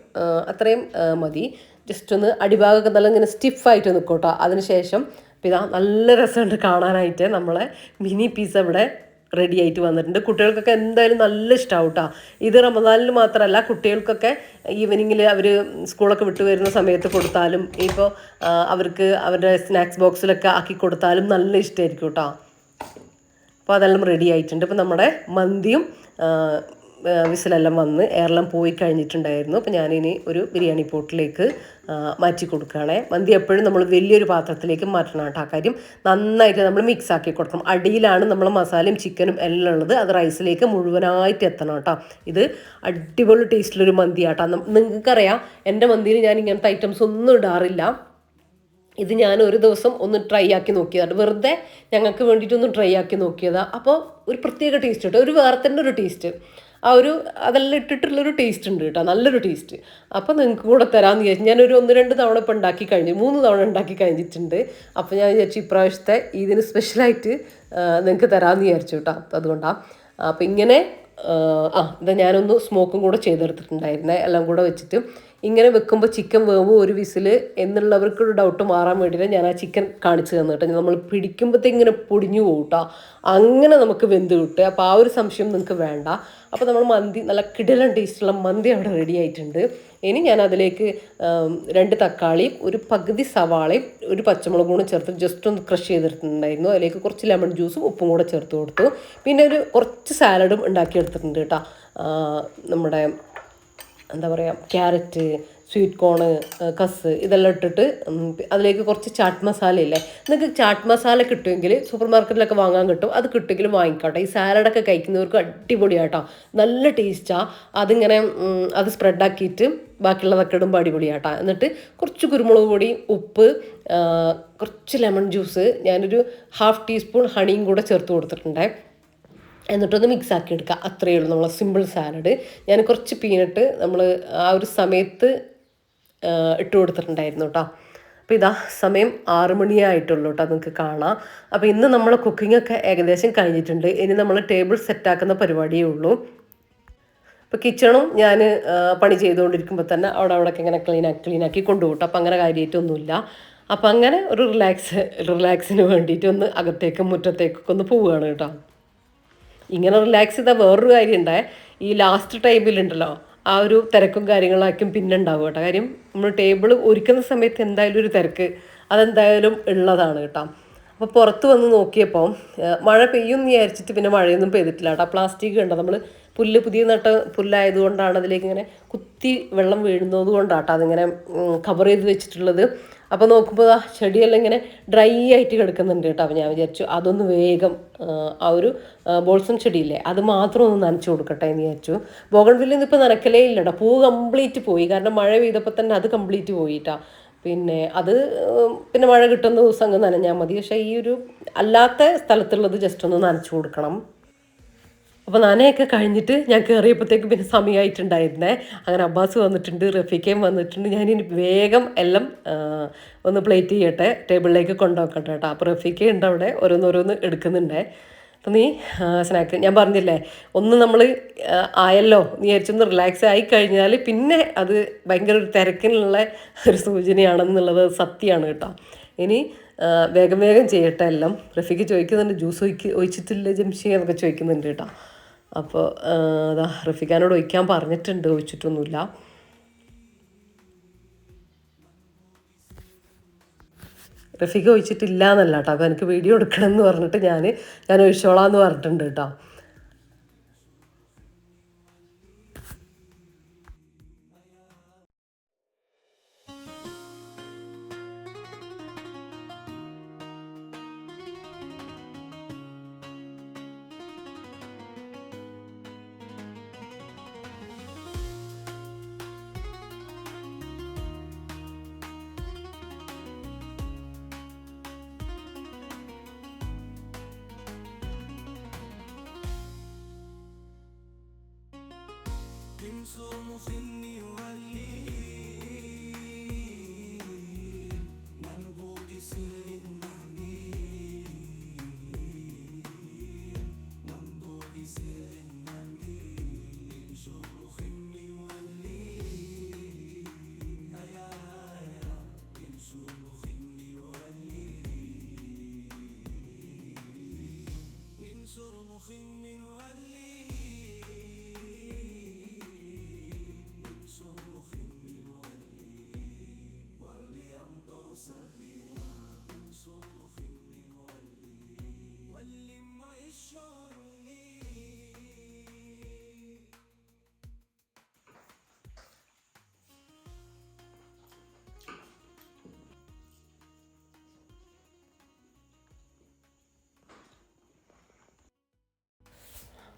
അത്രയും മതി. ജസ്റ്റ് ഒന്ന് അടിഭാഗമൊക്കെ നല്ല ഇങ്ങനെ സ്റ്റിഫായിട്ട് നിൽക്കും കേട്ടോ. അതിനുശേഷം ഇതാ നല്ല രസമുണ്ട് കാണാനായിട്ട്. നമ്മളെ മിനി പിസ്സ ഇവിടെ റെഡി ആയിട്ട് വന്നിട്ടുണ്ട്. കുട്ടികൾക്കൊക്കെ എന്തായാലും നല്ല ഇഷ്ടമാവും കേട്ടോ. ഇത് റമദാനിൽ മാത്രമല്ല, കുട്ടികൾക്കൊക്കെ ഈവനിങ്ങിൽ അവർ സ്കൂളൊക്കെ വിട്ട് വരുന്ന സമയത്ത് കൊടുത്താലും ഇപ്പോൾ അവർക്ക് അവരുടെ സ്നാക്സ് ബോക്സിലൊക്കെ ആക്കി കൊടുത്താലും നല്ല ഇഷ്ടമായിരിക്കും കേട്ടോ. അപ്പോൾ അതെല്ലാം റെഡി ആയിട്ടുണ്ട്. ഇപ്പോൾ നമ്മുടെ മന്തിയും വിസിലെല്ലാം വന്ന് എയറെല്ലാം പോയി കഴിഞ്ഞിട്ടുണ്ടായിരുന്നു. അപ്പോൾ ഞാനിനി ഒരു ബിരിയാണി പോട്ടിലേക്ക് മാറ്റി കൊടുക്കുകയാണേ. മന്തി എപ്പോഴും നമ്മൾ വലിയൊരു പാത്രത്തിലേക്ക് മാറ്റണം കേട്ടോ. ആ കാര്യം നന്നായിട്ട് നമ്മൾ മിക്സ് ആക്കി കൊടുക്കണം. അടിയിലാണ് നമ്മൾ മസാലയും ചിക്കനും എല്ലാം ഉള്ളത്, അത് റൈസിലേക്ക് മുഴുവനായിട്ട് എത്തണം കേട്ടോ. ഇത് അടിപൊളി ടേസ്റ്റിലൊരു മന്തി ആട്ടോ. നിങ്ങൾക്കറിയാം എൻ്റെ മന്തിയിൽ ഞാൻ ഇങ്ങനത്തെ ഐറ്റംസ് ഒന്നും ഇടാറില്ല. ഇത് ഞാൻ ഒരു ദിവസം ഒന്ന് ട്രൈ ആക്കി നോക്കിയതാണ്, വെറുതെ ഞങ്ങൾക്ക് വേണ്ടിയിട്ടൊന്ന് ട്രൈ ആക്കി നോക്കിയതാണ്. അപ്പോൾ ഒരു പ്രത്യേക ടേസ്റ്റ് കേട്ടോ, ഒരു വേറെ തന്നെ ഒരു ടേസ്റ്റ്, അതെല്ലാം ഇട്ടിട്ടുള്ളൊരു ടേസ്റ്റ് ഉണ്ട് കേട്ടോ, നല്ലൊരു ടേസ്റ്റ്. അപ്പോൾ നിങ്ങൾക്ക് കൂടെ തരാമെന്ന് വിചാരിച്ചു. ഞാനൊരു 1-2 തവണ ഇപ്പോൾ ഉണ്ടാക്കി കഴിഞ്ഞു, 3 തവണ ഉണ്ടാക്കി കഴിഞ്ഞിട്ടുണ്ട്. അപ്പോൾ ഞാൻ വിചാരിച്ചു ഇപ്രാവശ്യത്തെ ഇതിന് സ്പെഷ്യലായിട്ട് നിങ്ങൾക്ക് തരാമെന്ന് വിചാരിച്ചു കേട്ടോ. അതുകൊണ്ടാണ്. അപ്പോൾ ഇങ്ങനെ ഇതാ ഞാനൊന്ന് സ്മോക്കും കൂടെ ചെയ്തെടുത്തിട്ടുണ്ടായിരുന്നേ, എല്ലാം കൂടെ വെച്ചിട്ട് ഇങ്ങനെ വെക്കുമ്പോൾ ചിക്കൻ വേവും ഒരു വിസിൽ എന്നുള്ളവർക്കൊരു ഡൗട്ട് മാറാൻ വേണ്ടിയിട്ട് ഞാൻ ആ ചിക്കൻ കാണിച്ചു തന്നു കേട്ടോ. നമ്മൾ പിടിക്കുമ്പോഴത്തേക്ക് ഇങ്ങനെ പൊടിഞ്ഞു പോകും കേട്ടോ, അങ്ങനെ നമുക്ക് വെന്ത് കിട്ടുക. അപ്പോൾ ആ ഒരു സംശയം നിങ്ങൾക്ക് വേണ്ട. അപ്പോൾ നമ്മൾ മന്തി നല്ല കിടിലൻ ടേസ്റ്റുള്ള മന്തി അവിടെ റെഡി ആയിട്ടുണ്ട്. ഇനി ഞാൻ അതിലേക്ക് 2 തക്കാളിയും ഒരു പകുതി സവാളയും ഒരു പച്ചമുളകും കൂടെ ചേർത്ത് ജസ്റ്റ് ഒന്ന് ക്രഷ് ചെയ്തിട്ടുണ്ടായിരുന്നു. അതിലേക്ക് കുറച്ച് ലെമൺ ജ്യൂസും ഉപ്പും കൂടെ ചേർത്ത് കൊടുത്തു. പിന്നെ കുറച്ച് സാലഡും ഉണ്ടാക്കിയെടുത്തിട്ടുണ്ട് കേട്ടോ. നമ്മുടെ എന്താ പറയുക, ക്യാരറ്റ്, സ്വീറ്റ് കോണ്, കസ് ഇതെല്ലാം ഇട്ടിട്ട് അതിലേക്ക് കുറച്ച് ചാട്ട് മസാല ഇല്ലേ, നിങ്ങൾക്ക് ചാട്ട് മസാല കിട്ടുമെങ്കിൽ സൂപ്പർ മാർക്കറ്റിലൊക്കെ വാങ്ങാൻ കിട്ടും, അത് കിട്ടുമെങ്കിൽ വാങ്ങിക്കോട്ടെ. ഈ സാലഡൊക്കെ കഴിക്കുന്നവർക്ക് അടിപൊളിയാട്ടോ, നല്ല ടേസ്റ്റാണ്. അതിങ്ങനെ അത് സ്പ്രെഡാക്കിയിട്ട് ബാക്കിയുള്ളതൊക്കെ ഇടുമ്പോൾ അടിപൊളിയാട്ടോ. എന്നിട്ട് കുറച്ച് കുരുമുളക് പൊടി, ഉപ്പ്, കുറച്ച് ലെമൺ ജ്യൂസ്, ഞാനൊരു 1/2 ടീസ്പൂൺ ഹണിയും കൂടെ ചേർത്ത് കൊടുത്തിട്ടുണ്ടേ. എന്നിട്ടൊന്ന് മിക്സ് ആക്കി എടുക്കുക, അത്രയേ ഉള്ളൂ നമ്മളെ സിമ്പിൾ സാലഡ്. ഞാൻ കുറച്ച് പീനട്ട് നമ്മൾ ആ ഒരു സമയത്ത് ഇട്ട് കൊടുത്തിട്ടുണ്ടായിരുന്നു കേട്ടോ. അപ്പോൾ ഇതാ സമയം 6 മണിയായിട്ടുള്ളൂ കേട്ടോ, നിങ്ങൾക്ക് കാണാം. അപ്പോൾ ഇന്ന് നമ്മളെ കുക്കിങ്ങൊക്കെ ഏകദേശം കഴിഞ്ഞിട്ടുണ്ട്. ഇനി നമ്മൾ ടേബിൾ സെറ്റാക്കുന്ന പരിപാടിയേ ഉള്ളൂ. ഇപ്പോൾ കിച്ചണും ഞാൻ പണി ചെയ്തുകൊണ്ടിരിക്കുമ്പോൾ തന്നെ അവിടെയൊക്കെ ഇങ്ങനെ ക്ലീനാക്കി കൊണ്ടുപോകും. അപ്പോൾ അങ്ങനെ കാര്യമായിട്ടൊന്നുമില്ല. അപ്പോൾ അങ്ങനെ ഒരു റിലാക്സിന് വേണ്ടിയിട്ട് ഒന്ന് അകത്തേക്കും മുറ്റത്തേക്കൊക്കെ ഒന്ന് പോവുകയാണ് കേട്ടോ. ഇങ്ങനെ റിലാക്സ് ചെയ്താൽ വേറൊരു കാര്യം ഉണ്ടായേ, ഈ ലാസ്റ്റ് ടൈമിലുണ്ടല്ലോ ആ ഒരു തിരക്കും കാര്യങ്ങളായിരിക്കും പിന്നെ ഉണ്ടാവുക കേട്ടോ. കാര്യം നമ്മൾ ടേബിൾ ഒരുക്കുന്ന സമയത്ത് എന്തായാലും ഒരു തിരക്ക് അതെന്തായാലും ഉള്ളതാണ് കേട്ടോ. അപ്പോൾ പുറത്ത് വന്ന് നോക്കിയപ്പോൾ മഴ പെയ്യും എന്ന് വിചാരിച്ചിട്ട് പിന്നെ മഴയൊന്നും പെയ്തിട്ടില്ല കേട്ടോ. പ്ലാസ്റ്റിക് കണ്ടോ, നമ്മൾ പുതിയ നട്ട പുല്ലായതുകൊണ്ടാണ് അതിലേക്ക് ഇങ്ങനെ കുത്തി വെള്ളം വീഴുന്നത് കൊണ്ടാട്ടോ അതിങ്ങനെ കവർ ചെയ്ത് വെച്ചിട്ടുള്ളത്. അപ്പോൾ നോക്കുമ്പോൾ ആ ചെടിയെല്ലാം ഇങ്ങനെ ഡ്രൈ ആയിട്ട് കിടക്കുന്നുണ്ട് കേട്ടോ. അപ്പോൾ ഞാൻ വിചാരിച്ചു അതൊന്ന് വേഗം ആ ഒരു ബോൾസം ചെടിയില്ലേ അത് മാത്രം ഒന്ന് നനച്ചു കൊടുക്കട്ടെ എന്ന് വിചാരിച്ചു. ബോഗൺവില്ലിൽ നിന്ന് ഇപ്പോൾ നനക്കലേ ഇല്ല കേട്ടോ, പൂ കംപ്ലീറ്റ് പോയി. കാരണം മഴ പെയ്തപ്പോൾ തന്നെ അത് കംപ്ലീറ്റ് പോയിട്ടാ. പിന്നെ മഴ കിട്ടുന്ന ദിവസം അങ്ങ് നനഞ്ഞാൽ മതി. പക്ഷേ ഈ ഒരു അല്ലാത്ത സ്ഥലത്തുള്ളത് ജസ്റ്റ് ഒന്ന് നനച്ചു കൊടുക്കണം. അപ്പോൾ നനയൊക്കെ കഴിഞ്ഞിട്ട് ഞാൻ കയറിയപ്പോഴത്തേക്ക് പിന്നെ സമയമായിട്ടുണ്ടായിരുന്നേ. അങ്ങനെ അബ്ബാസ് വന്നിട്ടുണ്ട്, റഫീഖയും വന്നിട്ടുണ്ട്. ഞാനിനി വേഗം എല്ലാം ഒന്ന് പ്ലേറ്റ് ചെയ്യട്ടെ, ടേബിളിലേക്ക് കൊണ്ടുവെക്കട്ടെ കേട്ടോ. അപ്പോൾ റഫീഖ ഉണ്ട് അവിടെ, ഓരോന്നോരോന്ന് എടുക്കുന്നുണ്ടേ. അപ്പം നീ സ്നാക്ക് ഞാൻ പറഞ്ഞില്ലേ, ഒന്ന് നമ്മൾ ആയല്ലോ നീ വിചാരിച്ചൊന്ന് റിലാക്സ് ആയി കഴിഞ്ഞാൽ പിന്നെ അത് ഭയങ്കര ഒരു തിരക്കിനുള്ള ഒരു സൂചനയാണെന്നുള്ളത് സത്യമാണ് കേട്ടോ. ഇനി വേഗം ചെയ്യട്ടെ എല്ലാം. റഫീഖ് ചോദിക്കുന്നുണ്ട്, ജ്യൂസ് ഒഴിച്ചിട്ടില്ല ജംഷി എന്നൊക്കെ ചോദിക്കുന്നുണ്ട് കേട്ടോ. അപ്പോൾ അതാ റഫീഖാനോട് ഒഴിക്കാൻ പറഞ്ഞിട്ടുണ്ട്, ഒഴിച്ചിട്ടൊന്നുമില്ല. റഫീഖ് ഒഴിച്ചിട്ടില്ല എന്നല്ല കേട്ടോ. അപ്പോൾ എനിക്ക് വീഡിയോ എടുക്കണം എന്ന് പറഞ്ഞിട്ട് ഞാൻ ഒഴിച്ചോളാം എന്ന് പറഞ്ഞിട്ടുണ്ട് കേട്ടോ.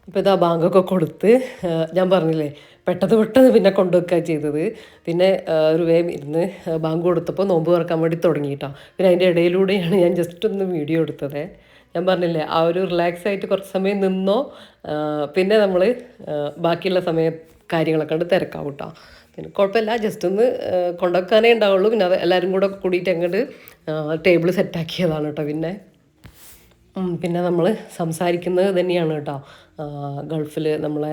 അപ്പോൾ ഇതാ ബാങ്കൊക്കെ കൊടുത്ത് ഞാൻ പറഞ്ഞില്ലേ പെട്ടെന്ന് പിന്നെ കൊണ്ടുവെക്കുക ചെയ്തത്. പിന്നെ ഒരു വേഗം ഇരുന്ന് ബാങ്ക് കൊടുത്തപ്പോൾ നോമ്പ് തുറക്കാൻ വേണ്ടി തുടങ്ങി കേട്ടോ. പിന്നെ അതിൻ്റെ ഇടയിലൂടെയാണ് ഞാൻ ജസ്റ്റ് ഒന്ന് വീഡിയോ എടുത്തത്. ഞാൻ പറഞ്ഞില്ലേ ആ ഒരു റിലാക്സ് ആയിട്ട് കുറച്ച് സമയം നിന്നോ പിന്നെ നമ്മൾ ബാക്കിയുള്ള സമയം കാര്യങ്ങളൊക്കെ കണ്ട് തിരക്കാവും കേട്ടോ. പിന്നെ കുഴപ്പമില്ല, ജസ്റ്റ് ഒന്ന് കൊണ്ടുവെക്കാനേ ഉണ്ടാവുള്ളൂ. പിന്നെ അത് എല്ലാവരും കൂടെ കൂടിയിട്ട് അങ്ങോട്ട് ടേബിൾ സെറ്റാക്കിയതാണ് കേട്ടോ. പിന്നെ നമ്മൾ സംസാരിക്കുന്നത് തന്നെയാണ് കേട്ടോ. ഗൾഫിൽ നമ്മളെ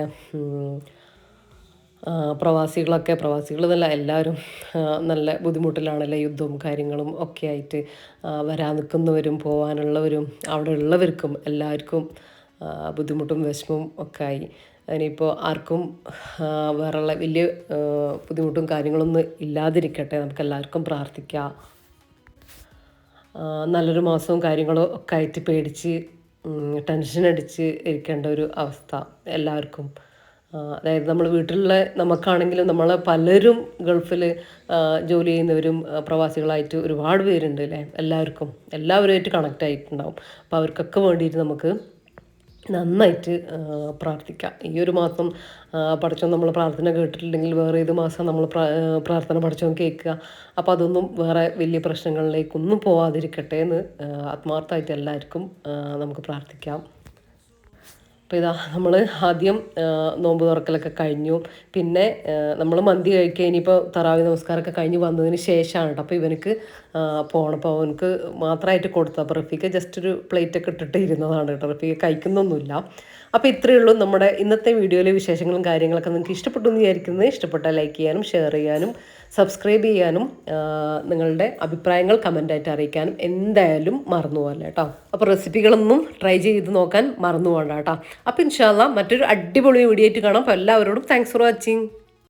പ്രവാസികളെന്നല്ല എല്ലാവരും നല്ല ബുദ്ധിമുട്ടിലാണല്ലോ, യുദ്ധവും കാര്യങ്ങളും ഒക്കെ ആയിട്ട് വരാൻ നിൽക്കുന്നവരും പോകാനുള്ളവരും അവിടെ ഉള്ളവർക്കും എല്ലാവർക്കും ബുദ്ധിമുട്ടും വിഷമവും ഒക്കെ ആയി. അതിനിപ്പോൾ ആർക്കും വേറെയുള്ള വലിയ ബുദ്ധിമുട്ടും കാര്യങ്ങളൊന്നും ഇല്ലാതിരിക്കട്ടെ, നമുക്കെല്ലാവർക്കും പ്രാർത്ഥിക്കാം. നല്ലൊരു മാസവും കാര്യങ്ങളും ഒക്കെ ആയിട്ട് പേടിച്ച് ടെൻഷൻ അടിച്ച് ഇരിക്കേണ്ട ഒരു അവസ്ഥ എല്ലാവർക്കും. അതായത് നമ്മൾ വീട്ടിലുള്ള നമുക്കാണെങ്കിലും നമ്മൾ പലരും ഗൾഫിൽ ജോലി ചെയ്യുന്നവരും പ്രവാസികളായിട്ട് ഒരുപാട് പേരുണ്ട് അല്ലേ. എല്ലാവരുമായിട്ട് കണക്റ്റ് ആയിട്ടുണ്ടാവും. അപ്പോൾ അവർക്കൊക്കെ വേണ്ടിയിട്ട് നമുക്ക് നന്നായിട്ട് പ്രാർത്ഥിക്കാം. ഈ ഒരു മാസം പഠിച്ചോൻ നമ്മൾ പ്രാർത്ഥന കേട്ടിട്ടില്ലെങ്കിൽ വേറെ ഏത് മാസം നമ്മൾ പ്രാർത്ഥന പഠിച്ചോൻ കേൾക്കുക. അപ്പോൾ അതൊന്നും വേറെ വലിയ പ്രശ്നങ്ങളിലേക്കൊന്നും പോവാതിരിക്കട്ടെ എന്ന് ആത്മാർത്ഥമായിട്ട് എല്ലാവർക്കും നമുക്ക് പ്രാർത്ഥിക്കാം. അപ്പോൾ ഇതാ നമ്മൾ ആദ്യം നോമ്പ് തുറക്കലൊക്കെ കഴിഞ്ഞു. പിന്നെ നമ്മൾ മന്തി കഴിക്കുക. ഇനിയിപ്പോൾ തറാവി നമസ്കാരമൊക്കെ കഴിഞ്ഞ് വന്നതിന് ശേഷമാണ് കേട്ടോ. അപ്പോൾ ഇവനക്ക് പോകണം. അപ്പോൾ അവനക്ക് മാത്രമായിട്ട് കൊടുത്തു. അപ്പോൾ റഫീക്ക് ജസ്റ്റ് ഒരു പ്ലേറ്റൊക്കെ ഇട്ടിട്ട് ഇരുന്നതാണ് കേട്ടോ. റഫീക്ക് കഴിക്കുന്നൊന്നുമില്ല. അപ്പോൾ ഇത്രയേ ഉള്ളൂ നമ്മുടെ ഇന്നത്തെ വീഡിയോയിലെ വിശേഷങ്ങളും കാര്യങ്ങളൊക്കെ നിങ്ങൾക്ക് ഇഷ്ടപ്പെട്ടു എന്ന് വിചാരിക്കുന്നത്. ഇഷ്ടപ്പെട്ടാൽ ലൈക്ക് ചെയ്യാനും ഷെയർ ചെയ്യാനും സബ്സ്ക്രൈബ് ചെയ്യാനും നിങ്ങളുടെ അഭിപ്രായങ്ങൾ കമൻ്റായിട്ട് അറിയിക്കാനും എന്തായാലും മറന്നു പോകല്ല കേട്ടോ. അപ്പോൾ റെസിപ്പികളൊന്നും ട്രൈ ചെയ്ത് നോക്കാൻ മറന്നു പോകണ്ട കേട്ടോ. അപ്പോൾ ഇൻഷാ അല്ലാഹ് മറ്റൊരു അടിപൊളി വീഡിയോ ആയിട്ട് കാണാം. അപ്പോൾ എല്ലാവരോടും താങ്ക്സ് ഫോർ വാച്ചിങ്.